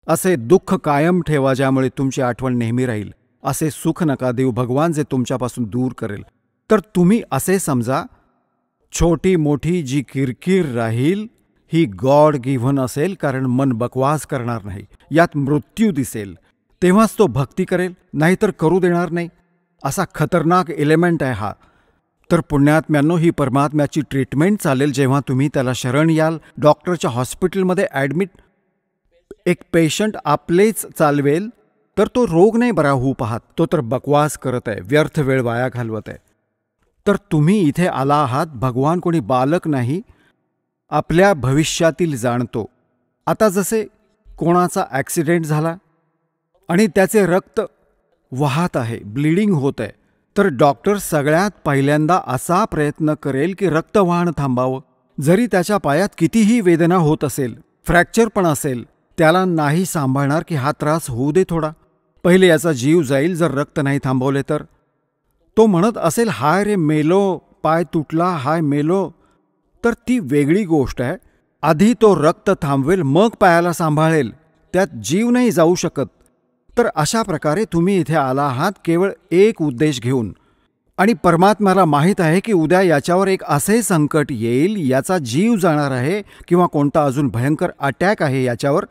असे दुःख कायम ठेवा ज्यामुळे तुमची आठवण नेहमी राहील. असे सुख नका देऊ भगवान जे तुमच्यापासून दूर करेल. तर तुम्ही असे समजा, छोटी मोठी जी किरकिर राहील ही गॉड गिव्हन असेल, कारण मन बकवास करणार नाही. यात मृत्यू दिसेल तेव्हाच तो भक्ती करेल, नाहीतर करू देणार नाही. असा खतरनाक एलिमेंट आहे हा. तर पुण्यात्म्यांनो, ही परमात्म्याची ट्रीटमेंट चालेल जेव्हा तुम्ही त्याला शरण याल. डॉक्टरच्या हॉस्पिटलमध्ये ॲडमिट एक पेशंट आपलेच चालवेल तर तो रोग नाही बरा होऊ पाहत, तो तर बकवास करत आहे, व्यर्थ वेळ वाया घालवत आहे. तर तुम्ही इथे आला आहात, भगवान कोणी बालक नाही, आपल्या भविष्यातील जाणतो. आता जसे कोणाचा ॲक्सिडेंट झाला आणि त्याचे रक्त वाहत आहे, ब्लिडिंग होत आहे, तर डॉक्टर सगळ्यात पहिल्यांदा असा प्रयत्न करेल की रक्त वाहन थांबावं. जरी त्याच्या पायात कितीही वेदना होत असेल, फ्रॅक्चर पण असेल, त्याला नाही सांभाळणार की हा त्रास होऊ दे थोडा, पहिले याचा जीव जाईल जर रक्त नाही थांबवले तर. तो म्हणत असेल, हाय रे मेलो, पाय तुटला, हाय मेलो, तर ती वेगळी गोष्ट आहे. आधी तो रक्त थांबवेल, मग पायाला सांभाळेल, त्यात जीव नाही जाऊ शकत. तर अशा प्रकारे तुम्ही इथे आला आहात केवळ एक उद्देश घेऊन, आणि परमात्म्याला माहीत आहे की उद्या याच्यावर एक असे संकट येईल, याचा जीव जाणार आहे किंवा कोणता अजून भयंकर अटॅक आहे याच्यावर.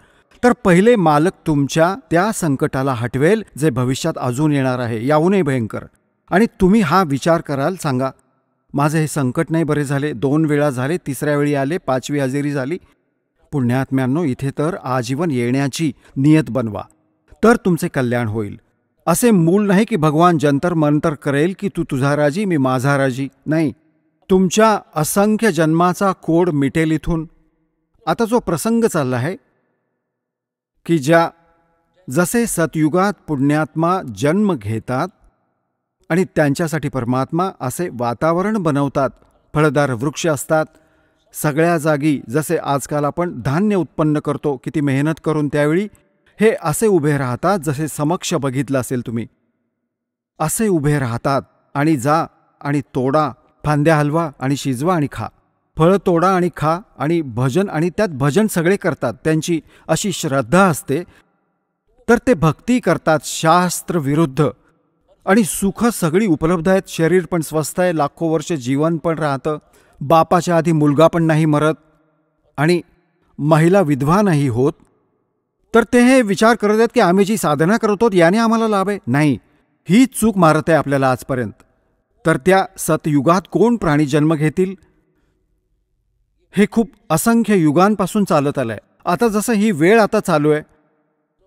तर पहिले मालक तुमच्या त्या संकटाला हटवेल जे भविष्यात अजून येणार आहे, याहूनही भयंकर. आणि तुम्ही हा विचार कराल, सांगा, माझे हे संकट नाही बरे झाले, 2 वेळा झाले, 3ऱ्या वेळी आले, 5वी हजेरी झाली. पुण्यात्म्यांनो, इथे तर आजीवन येण्याची नियत बनवा, तर तुमचे कल्याण होईल. असे मूल नाही की भगवान जंतर मंतर करेल की तू तुझा राजी मी माझा राजी, नाही. तुमच्या असंख्य जन्माचा कोड मिटेल इथून. आता जो प्रसंग चालला आहे की जसे सतयुगात पुण्यात्मा जन्म घेतात आणि त्यांच्यासाठी परमात्मा असे वातावरण बनवतात, फळदार वृक्ष असतात सगळ्या जागी. जसे आजकाल आपण धान्य उत्पन्न करतो किती मेहनत करून, त्यावेळी हे असे उभे राहतात, जसे समक्ष बघितलं असेल तुम्ही, असे उभे राहतात. आणि जा आणि तोडा, फांद्या हलवा आणि शिजवा आणि खा, फळं तोडा आणि खा, आणि भजन, आणि त्यात भजन सगळे करतात, त्यांची अशी श्रद्धा असते. तर ते भक्ती करतात शास्त्र विरुद्ध, आणि सुख सगळी उपलब्ध आहेत. शरीर पण स्वस्थ आहे, लाखो वर्ष जीवन पण राहतं, बापाच्या आधी मुलगा पण नाही मरत आणि महिला विधवा नाही होत. तर ते हे विचार करत आहेत की आम्ही जी साधना करतो याने आम्हाला लाभ आहे. नाही, ही चूक मारत आहे आपल्याला आजपर्यंत. तर त्या सतयुगात कोण प्राणी जन्म घेतील हे खूप असंख्य युगांपासून चालत आलंय. आता जसं ही वेळ आता चालू आहे,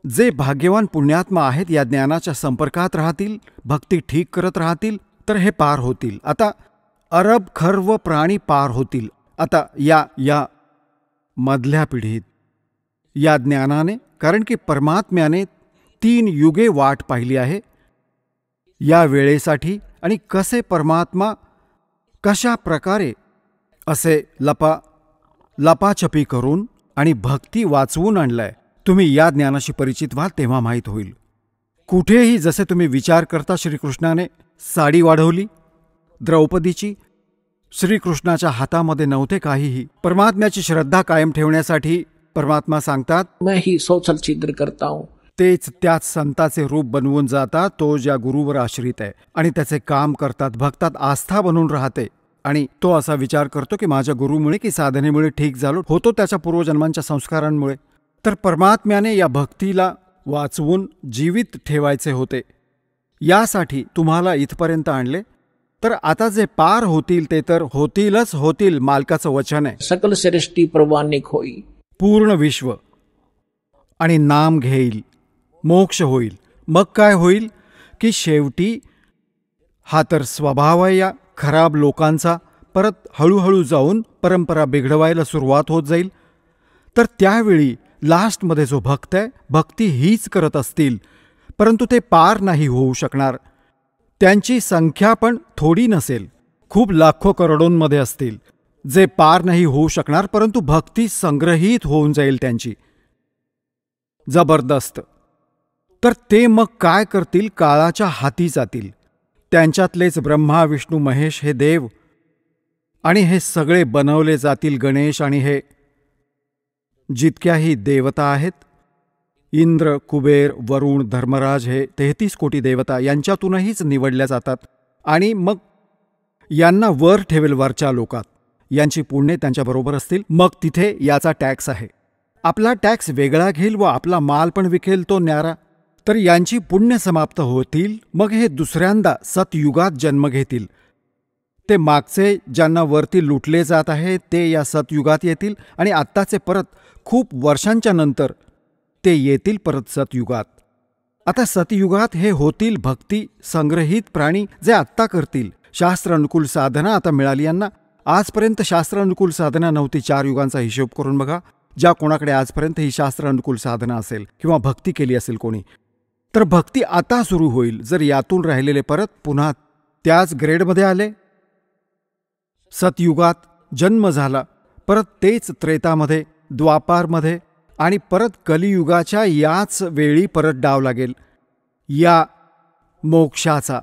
जे भाग्यवान पुण्यात्मा आहेत या ज्ञानाच्या संपर्कात राहतील, भक्ती ठीक करत राहतील, तर हे पार होतील. आता अरब खर्व प्राणी पार होतील. आता या मधल्या पिढीत या ज्ञानाने, कारण की परमात्म्याने 3 युगे वाट पाहिली आहे या वेळेसाठी. आणि कसे परमात्मा कशा प्रकारे असे लपाछपी करून आणि भक्ती वाचवून आणलाय, तुम्ही या ज्ञानाशी परिचित व्हाल तेव्हा माहीत होईल. कुठेही जसे तुम्ही विचार करता श्रीकृष्णाने साडी वाढवली द्रौपदीची, श्रीकृष्णाच्या हातामध्ये नव्हते काहीही. परमात्म्याची श्रद्धा कायम ठेवण्यासाठी परमात्मा सांगतात, मैं ही सोशल छिद्र करता हूं. तेच त्याच संताचे रूप बनवून जातात, तो ज्या गुरुवर आश्रित आहे आणि त्याचे काम करतात. भक्तात आस्था बनून राहते आणि तो असा विचार करतो की माझ्या गुरुमुळे की साधनेमुळे ठीक झालो, होतो त्याच्या पूर्वजन्मांच्या संस्कारांमुळे. तर परमात्म्याने या भक्तीला वाचवून जीवित ठेवायचे होते, यासाठी तुम्हाला इथपर्यंत आणले. तर आता जे पार होतील ते तर होतीलच होतील, मालकाचं वचन आहे. सकल सृष्टी प्रवानिक होई. पूर्ण विश्व आणि नाम घेईल, मोक्ष होईल. मग काय होईल की शेवटी हा तर स्वभाव आहे या खराब लोकांचा, परत हळूहळू जाऊन परंपरा बिघडवायला सुरुवात होत जाईल. तर त्यावेळी लास्टमध्ये जो भक्त आहे, भक्ती हीच करत असतील, परंतु ते पार नाही होऊ शकणार. त्यांची संख्या पण थोडी नसेल, खूप लाखो करोडोंमध्ये असतील जे पार नाही होऊ शकणार, परंतु भक्ती संग्रहित होऊन जाईल त्यांची जबरदस्त. तर ते मग काय करतील, काळाच्या हाती जातील. त्यांच्यातलेच ब्रह्मा विष्णू महेश हे देव आणि हे सगळे बनवले जातील गणेश आणि हे जितक्याही देवता आहेत, इंद्र, कुबेर, वरुण, धर्मराज, हे 33 कोटी देवता यांच्यातूनहीच निवडल्या जातात. आणि मग यांना वर ठेवेल वरच्या लोकात, यांची पुण्य त्यांच्याबरोबर असतील. मग तिथे याचा टॅक्स आहे, आपला टॅक्स वेगळा घेईल व आपला माल पण विकेल तो न्यारा. तर यांची पुण्य समाप्त होतील, मग हे दुसऱ्यांदा सतयुगात जन्म घेतील. ते मागचे ज्यांना वरती लुटले जात आहे ते या सतयुगात येतील आणि आत्ताचे परत खूप वर्षांच्या नंतर ते येतील परत सतयुगात. आता सतयुगात हे होतील भक्ती संग्रहित प्राणी जे आत्ता करतील. शास्त्र अनुकूल साधना आता मिळाली यांना. आजपर्यंत शास्त्र अनुकूल साधना नव्हती. 4 युगांचा हिशोब करून बघा, ज्या कोणाकडे आजपर्यंत ही शास्त्र अनुकूल साधना असेल किंवा भक्ती केली असेल कोणी, तर भक्ती आता सुरू होईल. जर यातून राहिलेले परत पुन्हा त्याच ग्रेडमध्ये आले, सतयुगात जन्म झाला, परत तेच त्रेतामध्ये, द्वापारमध्ये आणि परत कलियुगाच्या याच वेळी परत डाव लागेल या मोक्षाचा.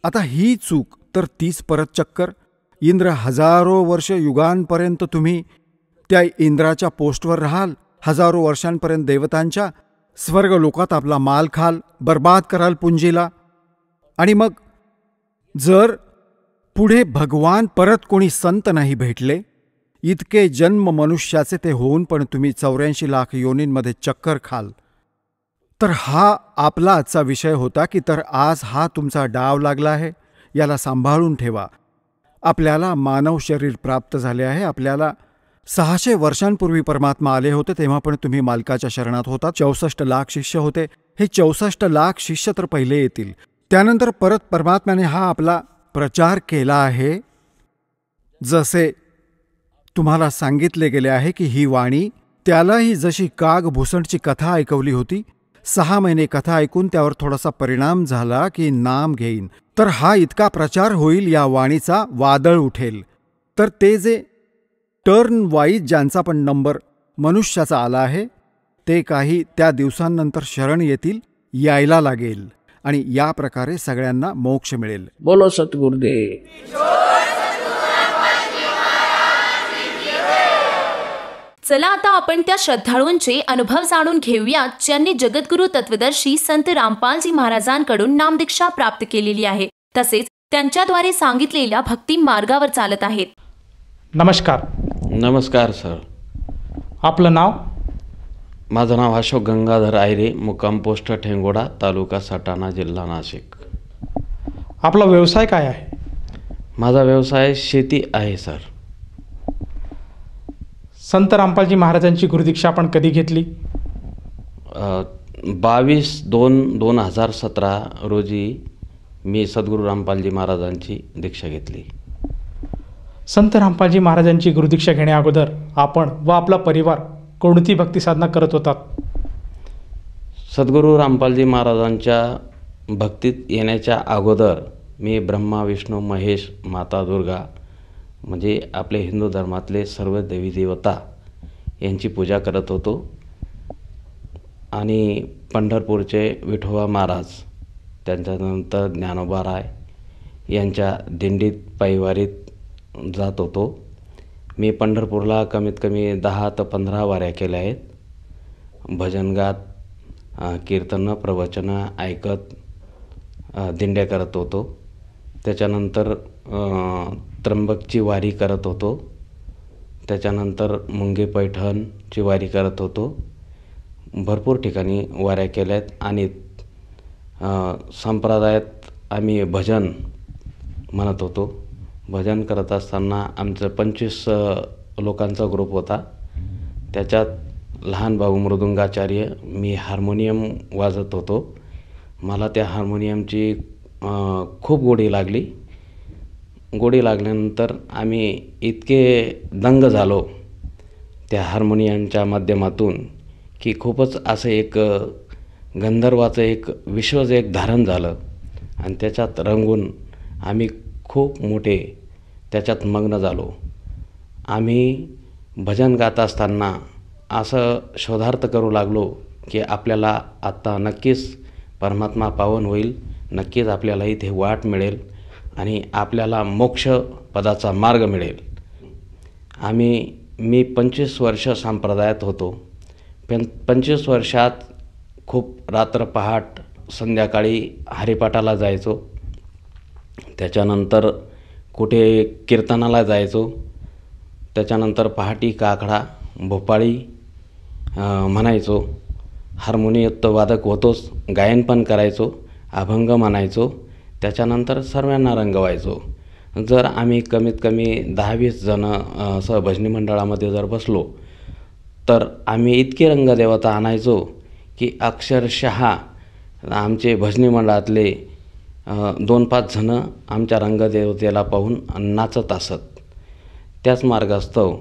आता ही चूक तर तीच परत चक्कर. इंद्र हजारो वर्ष युगांपर्यंत तुम्ही त्या इंद्राच्या पोस्टवर राहाल, हजारो वर्षांपर्यंत देवतांच्या स्वर्ग लोकात आपला माल खाल, बर्बाद कराल पुंजीला. आणि मग जर पुढे भगवान परत कोणी संत नाही भेटले, इतके जन्म मनुष्याचे ते होऊन पण तुम्ही 84 लाख योनींमध्ये चक्कर खाल. तर हा आपला आजचा विषय होता की तर आज हा तुमचा डाव लागला आहे, याला सांभाळून ठेवा. आपल्याला मानव शरीर प्राप्त झाले आहे. आपल्याला 600 वर्षांपूर्वी परमात्मा आले होते, तेव्हा पण तुम्ही मालकाच्या शरणात होता. 64 लाख शिष्य होते. हे 64 लाख शिष्य तर पहिले येतील. त्यानंतर परत परमात्म्याने हा आपला प्रचार केला आहे. जसे तुम्हाला सांगितले गेले आहे की ही वाणी, त्यालाही जशी काग भुसणची कथा ऐकवली होती, 6 महिने कथा ऐकून त्यावर थोडासा परिणाम झाला की नाम घेईन, तर हा इतका प्रचार होईल, या वाणीचा वादळ उठेल. तर ते जे टर्न वाईज ज्यांचा पण नंबर मनुष्याचा आला आहे, ते काही त्या दिवसांनंतर शरण येतील, यायला लागेल आणि या प्रकारे सगळ्यांना मोक्ष मिळेल. बोलो सतगुरुदेव. चला आता आपण त्या श्रद्धाळूंचे अनुभव जाणून घेऊयात ज्यांनी जगद्गुरू तत्वदर्शी संत रामपालजी महाराजांकडून नामदीक्षा प्राप्त केलेली आहे, तसेच त्यांच्याद्वारे सांगितलेल्या भक्ती मार्गावर चालत आहेत. नमस्कार. नमस्कार सर. आपलं नाव? माझं नाव अशोक गंगाधर आयरे, मुक्काम पोस्ट ठेंगोडा, तालुका सटाणा, जिल्हा नाशिक. आपला व्यवसाय काय आहे? माझा व्यवसाय शेती आहे सर. संत रामपालजी महाराजांची गुरुदीक्षा आपण कधी घेतली? 22/2/2017 रोजी मी सद्गुरू रामपालजी महाराजांची दीक्षा घेतली. संत रामपालजी महाराजांची गुरुदीक्षा घेण्या अगोदर आपण व आपला परिवार कोणती भक्ती साधना करत होतात? सद्गुरू रामपालजी महाराजांच्या भक्तीत येण्याच्या अगोदर मी ब्रह्मा, विष्णू, महेश, माता दुर्गा म्हणजे आपले हिंदू धर्मातले सर्व देवी देवता यांची पूजा करत होतो. आणि पंढरपूरचे विठोबा महाराज, त्यांच्यानंतर ज्ञानोबा राय यांच्या दिंडीत पायवारीत जात होतो. मी पंढरपूरला कमीत कमी 10 ते 15 वाऱ्या केल्या आहेत. भजनगात, कीर्तनं, प्रवचनं ऐकत दिंड्या करत होतो. त्याच्यानंतर त्र्यंबकची वारी करत होतो. त्याच्यानंतर मुंगे पैठणची वारी करत होतो. भरपूर ठिकाणी वाऱ्या केल्या आहेत. आणि संप्रदायात आम्ही भजन म्हणत होतो. भजन करत असताना आमचं 25 लोकांचा ग्रुप होता. त्याच्यात लहान भाऊ मृदुंगाचार्य, मी हार्मोनियम वाजत होतो. मला त्या हार्मोनियमची खूप गोडी लागली. गोडी लागल्यानंतर आम्ही इतके दंग झालो त्या हार्मोनियमच्या माध्यमातून की खूपच असं एक गंधर्वाचं एक विश्वच एक धारण झालं. आणि त्याच्यात रंगून आम्ही खूप मोठे त्याच्यात मग्न झालो. आम्ही भजन गात असताना असं शोधार्थ करू लागलो की आपल्याला आत्ता नक्कीच परमात्मा पावन होईल, नक्कीच आपल्याला इथे वाट मिळेल आणि आपल्याला मोक्ष पदाचा मार्ग मिळेल. मी 25 वर्ष संप्रदायात होतो. 25 वर्षात खूप रात्र पहाट संध्याकाळी हरिपाठाला जायचो. त्याच्यानंतर कुठे कीर्तनाला जायचो. त्याच्यानंतर पहाटी काकडा, भोपाळी म्हणायचो. हार्मोनियम वादक होतोच, गायन पण करायचो, अभंग म्हणायचो. त्याच्यानंतर सर्वांना रंगवायचो. जर आम्ही कमीत कमी 10-20 जण असं भजनी मंडळामध्ये जर बसलो तर आम्ही इतके रंगदेवता आणायचो की अक्षरशः आमचे भजनी मंडळातले 2-5 जणं आमच्या रंगदेवतेला पाहून नाचत असत. त्याच मार्गास्तव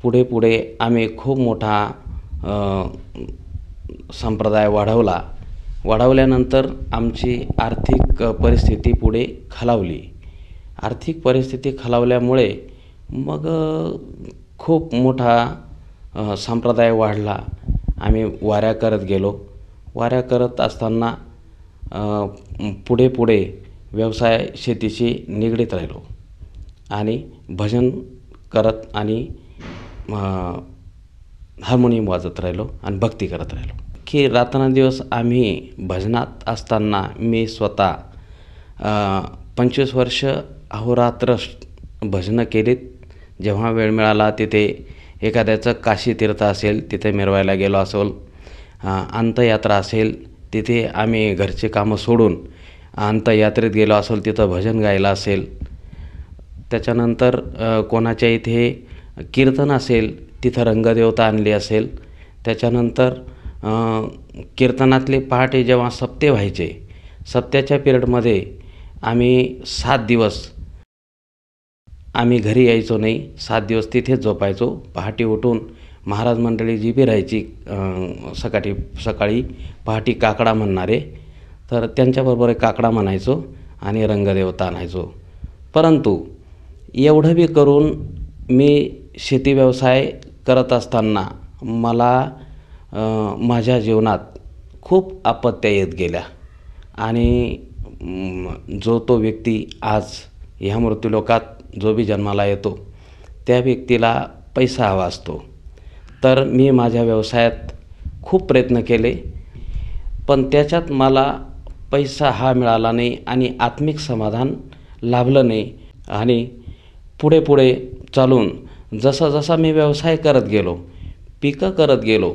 पुढे पुढे आम्ही खूप मोठा संप्रदाय वाढवल्यानंतर आमची आर्थिक परिस्थिती पुढे खालावली. आर्थिक परिस्थिती खालावल्यामुळे मग खूप मोठा संप्रदाय वाढला. आम्ही वाऱ्या करत गेलो. वाऱ्या करत असताना पुढे पुढे व्यवसाय शेतीशी निगडीत राहिलो आणि भजन करत आणि हार्मोनियम वाजत राहिलो आणि भक्ती करत राहिलो की रात्रंदिवस आम्ही भजनात असताना मी स्वतः 25 वर्ष अहोरात्र भजनं केलीत. जेव्हा वेळ मिळाला तिथे एखाद्याचं काशी तीर्थ असेल तिथे मिरवायला गेलो असेल, अंतयात्रा असेल तिथे आम्ही घरचे कामं सोडून अंतयात्रेत गेलो असेल, तिथं भजन गायला असेल. त्याच्यानंतर कोणाच्या इथे कीर्तन असेल तिथं रंगदेवता आणली असेल. त्याच्यानंतर कीर्तनातले पहाटे जेव्हा सप्ते व्हायचे, सप्त्याच्या पिरियडमध्ये आम्ही 7 दिवस आम्ही घरी यायचो नाही. 7 दिवस तिथेच झोपायचो. पहाटे उठून महाराज मंडळी जी बी राहायची सकाळी पहाटे काकडा म्हणणारे, तर त्यांच्याबरोबर काकडा म्हणायचो आणि रंगदेवता आणायचो. परंतु एवढं बी करून मी शेती व्यवसाय करत असताना मला माझ्या जीवनात खूप आपत्त्या येत गेल्या आणि जो तो व्यक्ती आज ह्या मृत्यूलोकात जो बी जन्माला येतो त्या व्यक्तीला पैसा हवा असतो. तर मी माझ्या व्यवसायात खूप प्रयत्न केले, पण त्याच्यात मला पैसा हा मिळाला नाही आणि आत्मिक समाधान लाभलं नाही. आणि पुढे पुढे चालून जसा जसा मी व्यवसाय करत गेलो, पिकं करत गेलो,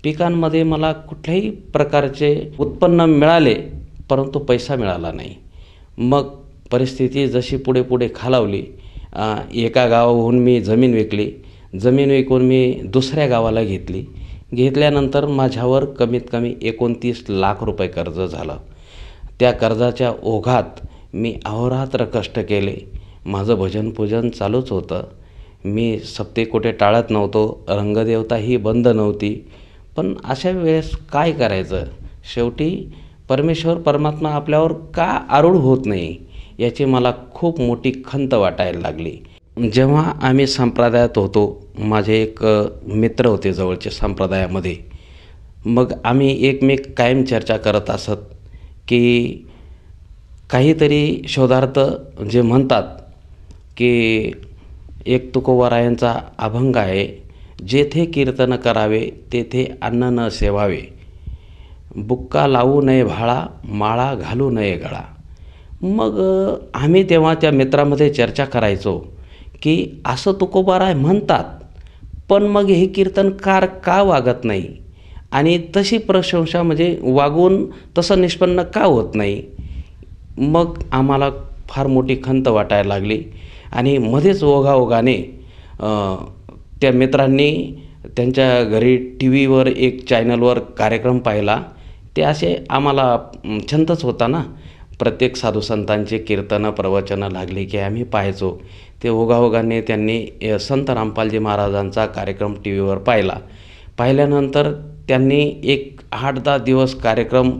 पिकांमध्ये मला कुठल्याही प्रकारचे उत्पन्न मिळाले, परंतु पैसा मिळाला नाही. मग परिस्थिती जशी पुढे पुढे खालावली, एका गावाहून मी जमीन विकली, जमीन विकून मी दुसऱ्या गावाला घेतल्यानंतर माझ्यावर कमीत कमी 29 लाख रुपये कर्ज झालं. त्या कर्जाच्या ओघात मी अहोरात्र कष्ट केले. माझं भजनपूजन चालूच होतं. मी सप्ते कुठे टाळत नव्हतो, रंगदेवताही बंद नव्हती. पण अशा वेळेस काय करायचं? शेवटी परमेश्वर परमात्मा आपल्यावर का आरूढ होत नाही याची मला खूप मोठी खंत वाटायला लागली. जेव्हा आम्ही संप्रदायात होतो, माझे एक मित्र होते जवळचे संप्रदायामध्ये. मग आम्ही एकमेक कायम चर्चा करत असत की काहीतरी शोधार्थ जे म्हणतात की एक तुकोबारायांचा अभंग आहे, जेथे कीर्तन करावे तेथे अन्न न सेवावे, बुक्का लावू नये भाळा, माळा घालू नये गळा. मग आम्ही तेव्हा त्या मित्रामध्ये चर्चा करायचो की असं तुकोबाराय म्हणतात, पण मग हे कीर्तनकार का वागत नाही आणि तशी प्रशंसा म्हणजे वागून तसं निष्पन्न का होत नाही. मग आम्हाला फार मोठी खंत वाटायला लागली आणि मध्येच ओघाओघाने त्या मित्रांनी त्यांच्या घरी टी व्हीवर एक चॅनलवर कार्यक्रम पाहिला. ते असे आम्हाला छंदच होता ना, प्रत्येक साधुसंतांचे कीर्तनं प्रवचनं लागली की आम्ही पाहायचो. ते ओघाओघाने त्यांनी संत रामपालजी महाराजांचा कार्यक्रम टी व्हीवर पाहिल्यानंतर त्यांनी एक 8-10 दिवस कार्यक्रम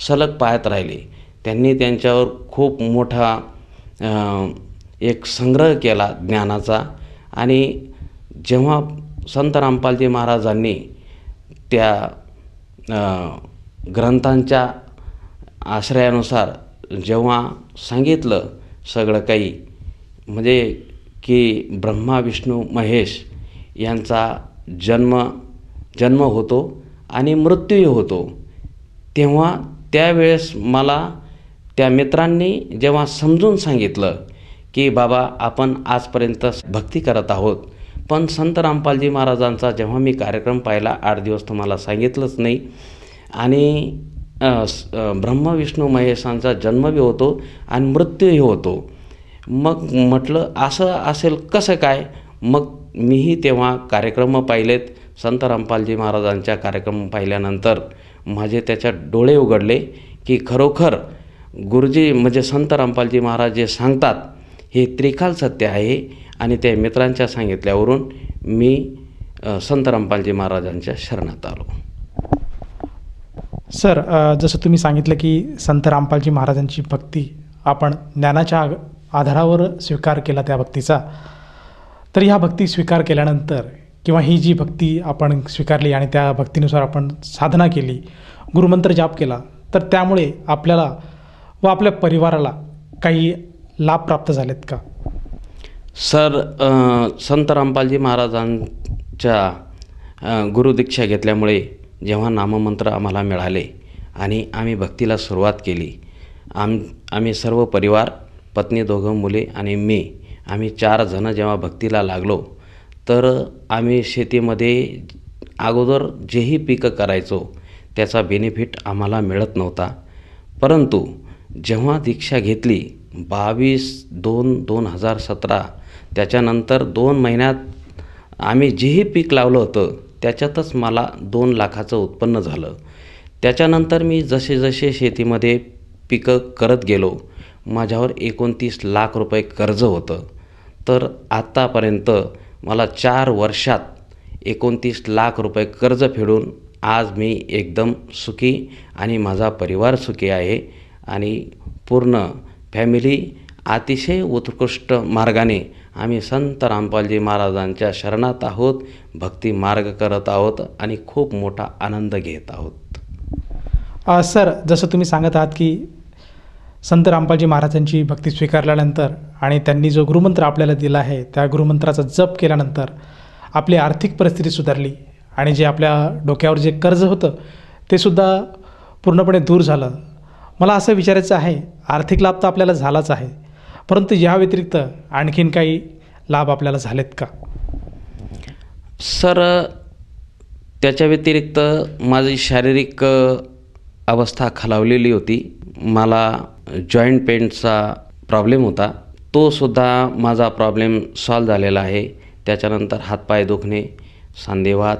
सलग पाहत राहिले. त्यांनी त्यांच्यावर खूप मोठा एक संग्रह केला ज्ञानाचा. आणि जेव्हा संत रामपालजी महाराजांनी त्या ग्रंथांच्या आश्रयानुसार जेव्हा सांगितलं सगळं काही, म्हणजे की ब्रह्मा विष्णू महेश यांचा जन्म होतो आणि मृत्यूही होतो, तेव्हा त्यावेळेस मला त्या मित्रांनी जेव्हा समजून सांगितलं की बाबा आपण आजपर्यंत भक्ती करत आहोत, पण संत रामपालजी महाराजांचा जेव्हा मी कार्यक्रम पाहिला 8 दिवस तुम्हाला सांगितलंच नाही, आणि ब्रह्मा विष्णू महेशांचा जन्मही होतो आणि मृत्यूही होतो. मग म्हटलं असं असेल कसं काय? मग मीही तेव्हा कार्यक्रम पाहिलेत. संत रामपालजी महाराजांच्या कार्यक्रम पाहिल्यानंतर माझे त्याच्यात डोळे उघडले की खरोखर गुरुजी म्हणजे संत रामपालजी महाराज जे सांगतात हे त्रिकाल सत्य आहे. आणि त्या मित्रांच्या सांगितल्यावरून मी संत रामपालजी महाराजांच्या शरणात आलो. सर, जसं तुम्ही सांगितलं की संत रामपालजी महाराजांची भक्ती आपण ज्ञानाच्या आधारावर स्वीकार केला त्या भक्तीचा, तर ह्या भक्ती स्वीकार केल्यानंतर किंवा ही जी भक्ती आपण स्वीकारली आणि त्या भक्तीनुसार आपण साधना केली, गुरुमंत्र जाप केला, तर त्यामुळे आपल्याला व आपल्या परिवाराला काही लाभ प्राप्त झालेत का? सर, संत रामपालजी महाराजांच्या गुरुदीक्षा घेतल्यामुळे जेव्हा नाममंत्र आम्हाला मिळाले आणि आम्ही भक्तीला सुरुवात केली, आम्ही सर्व परिवार, पत्नी, 2 मुले आणि मी, आम्ही 4 जण जेव्हा भक्तीला लागलो, तर आम्ही शेतीमध्ये अगोदर जेही पिकं करायचो त्याचा बेनिफिट आम्हाला मिळत नव्हता. परंतु जेव्हा दीक्षा घेतली 22/2/2017, त्याच्यानंतर 2 महिन्यात आम्ही जेही पीक लावलं होतं त्याच्यातच मला 2 लाखाचं उत्पन्न झालं. त्याच्यानंतर मी जसे शेतीमध्ये पिकं करत गेलो, माझ्यावर 29 लाख रुपये कर्ज होतं. तर आत्तापर्यंत मला 4 वर्षात 29 लाख रुपये कर्ज फेडून आज मी एकदम सुखी आणि माझा परिवार सुखी आहे. आणि पूर्ण फॅमिली अतिशय उत्कृष्ट मार्गाने आम्ही संत रामपालजी महाराजांच्या शरणात आहोत, भक्ती मार्ग करत आहोत आणि खूप मोठा आनंद घेत आहोत. सर, जसं तुम्ही सांगत आहात की संत रामपालजी महाराजांची भक्ती स्वीकारल्यानंतर आणि त्यांनी जो गुरुमंत्र आपल्याला दिला आहे त्या गुरुमंत्राचा जप केल्यानंतर आपली आर्थिक परिस्थिती सुधारली आणि जे आपल्या डोक्यावर जे कर्ज होतं ते सुद्धा पूर्णपणे दूर झालं. मला असं विचारायचं आहे, आर्थिक लाभ तर आपल्याला झालाच आहे, परंतु या व्यतिरिक्त आणखीन काही लाभ आपल्याला झालेत का? सर, त्याच्या व्यतिरिक्त माझी शारीरिक अवस्था खालावलेली होती. मला जॉईंट पेनचा प्रॉब्लेम होता, तो सुद्धा माझा प्रॉब्लेम सॉल्व झालेला आहे. त्याच्यानंतर हातपाय दुखणे, सांधेवात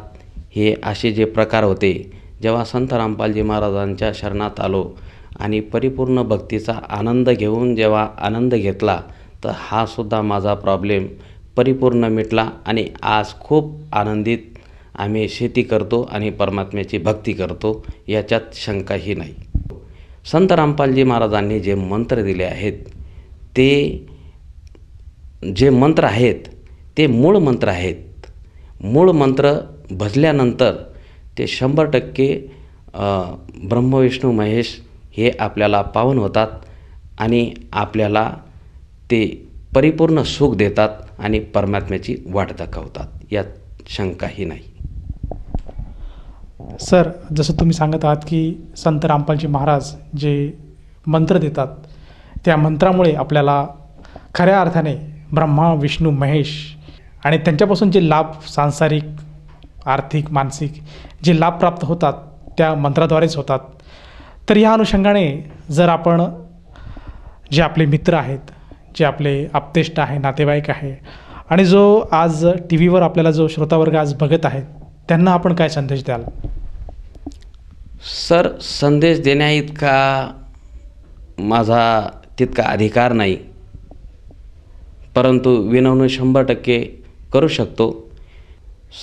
हे असे जे प्रकार होते, जेव्हा संत रामपालजी महाराजांच्या शरणात आलो आणि परिपूर्ण भक्तीचा आनंद घेऊन जेव्हा आनंद घेतला, तर हा सुद्धा माझा प्रॉब्लेम परिपूर्ण मिटला आणि आज खूप आनंदित आम्ही शेती करतो आणि परमात्म्याची भक्ती करतो, याच्यात शंकाही नाही. संत रामपालजी महाराजांनी जे मंत्र दिले आहेत, ते जे मंत्र आहेत ते मूळ मंत्र आहेत. मूळ मंत्र भजल्यानंतर ते 100% ब्रह्म विष्णू महेश हे आपल्याला पावन होतात आणि आपल्याला ते परिपूर्ण सुख देतात आणि परमात्म्याची वाट दाखवतात, यात शंकाही नाही. सर, जसं तुम्ही सांगत आहात की संत रामपालजी महाराज जे मंत्र देतात, त्या मंत्रामुळे आपल्याला खऱ्या अर्थाने ब्रह्मा विष्णू महेश आणि त्यांच्यापासून जे लाभ सांसारिक, आर्थिक, मानसिक जे लाभ प्राप्त होतात त्या मंत्राद्वारेच होतात. तर या अनुषंगाने जर आपण जे आपले मित्र आहेत, जे आपले आप्तेष्ट आहे, नातेवाईक आहे आणि जो आज टी व्हीवर आपल्याला जो श्रोतावर्ग आज बघत आहेत, त्यांना आपण काय संदेश द्याल? सर, संदेश देण्याइतका माझा तितका अधिकार नाही, परंतु विनवणी 100% करू शकतो.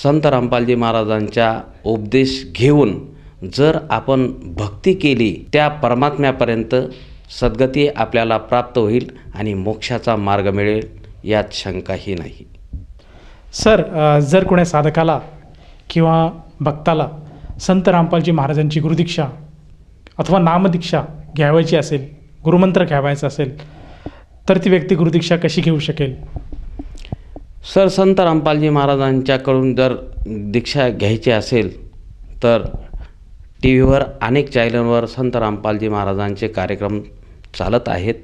संत रामपालजी महाराजांचा उपदेश घेऊन जर आपण भक्ती केली, त्या परमात्म्यापर्यंत सद्गती आपल्याला प्राप्त होईल आणि मोक्षाचा मार्ग मिळेल, यात शंकाही नाही. सर, जर कोण्या साधकाला किंवा भक्ताला संत रामपालजी महाराजांची गुरुदीक्षा अथवा नामदीक्षा घ्यावायची असेल, गुरुमंत्र घ्यावायचा असेल, तर ती व्यक्ती गुरुदीक्षा कशी घेऊ शकेल? सर, संत रामपालजी महाराजांच्याकडून जर दीक्षा घ्यायची असेल तर टी व्हीवर अनेक चॅनलवर संत रामपालजी महाराजांचे कार्यक्रम चालत आहेत.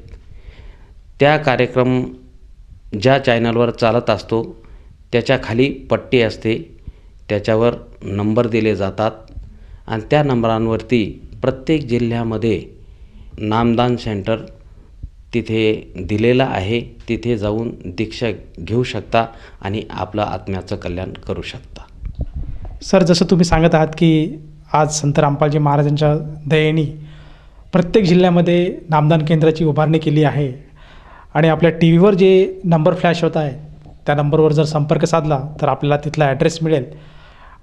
त्या कार्यक्रम ज्या चॅनलवर चालत असतो त्याच्या खाली पट्टी असते, त्याच्यावर नंबर दिले जातात आणि त्या नंबरांवरती प्रत्येक जिल्ह्यामध्ये नामदान सेंटर तिथे दिलेलं आहे. तिथे जाऊन दीक्षा घेऊ शकता आणि आपलं आत्म्याचं कल्याण करू शकता. सर, जसं तुम्ही सांगत आहात की आज संत रामपालजी महाराजांच्या दयेने प्रत्येक जिल्ह्यामध्ये नामदान केंद्राची उभारणी केली आहे आणि आपल्या टी व्हीवर जे नंबर फ्लॅश होत आहे त्या नंबरवर जर संपर्क साधला तर आपल्याला तिथला ॲड्रेस मिळेल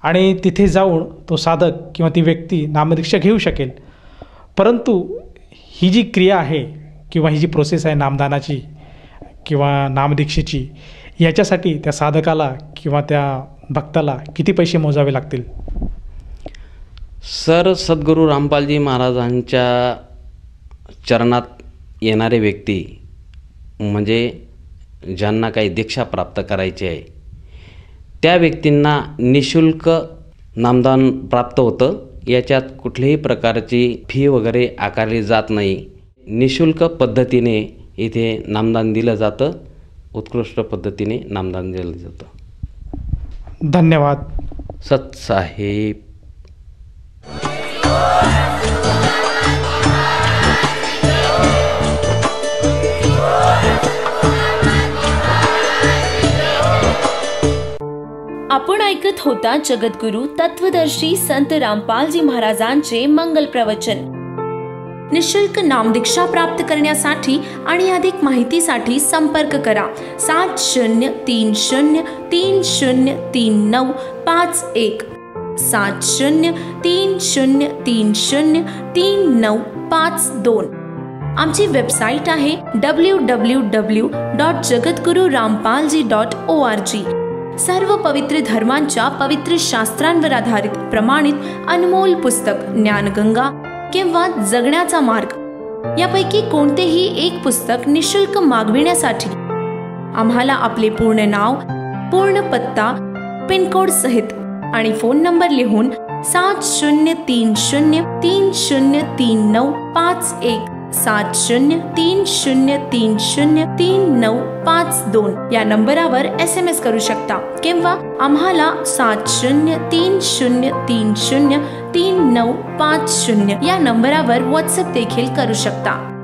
आणि तिथे जाऊन तो साधक किंवा ती व्यक्ती नामदीक्षा घेऊ शकेल. परंतु ही जी क्रिया आहे किंवा ही जी प्रोसेस आहे नामदानाची किंवा नामदीक्षेची, याच्यासाठी त्या साधकाला किंवा त्या भक्ताला किती पैसे मोजावे लागतील? सर, सद्गुरू रामपालजी महाराजांच्या चरणात येणारे व्यक्ती म्हणजे ज्यांना काही दीक्षा प्राप्त करायची आहे त्या व्यक्तींना निःशुल्क नामदान प्राप्त होतं. याच्यात कुठल्याही प्रकारची फी वगैरे आकारली जात नाही. निःशुल्क पद्धतीने इथे नामदान दिलं जातं, उत्कृष्ट पद्धतीने नामदान दिलं जातं. धन्यवाद. सतसाहेब. आपण ऐकत होता जगद्गुरु तत्वदर्शी संत रामपालजी महाराजांचे मंगल प्रवचन. निःशुल्क नामदीक्षा प्राप्त करण्यासाठी आणि अधिक माहितीसाठी संपर्क करा 7030303951 7030303952. आमची वेबसाईट आहे www.jagadgururampalji.org. सर्व पवित्र धर्मांच्या पवित्र शास्त्रांवर आधारित प्रमाणित अनमोल पुस्तक ज्ञानगंगा किंवा जगण्याचा मार्ग यापैकी कोणतेही एक पुस्तक निःशुल्क मागविण्यासाठी आम्हाला आपले पूर्ण नाव, पूर्ण पत्ता, पिनकोड सहित आणि फोन नंबर लिहून 7030303951 7030303952 या नंबरावर SMS करू शकता किंवा आम्हाला 7030303950 या नंबरावर WhatsApp देखील करू शकता.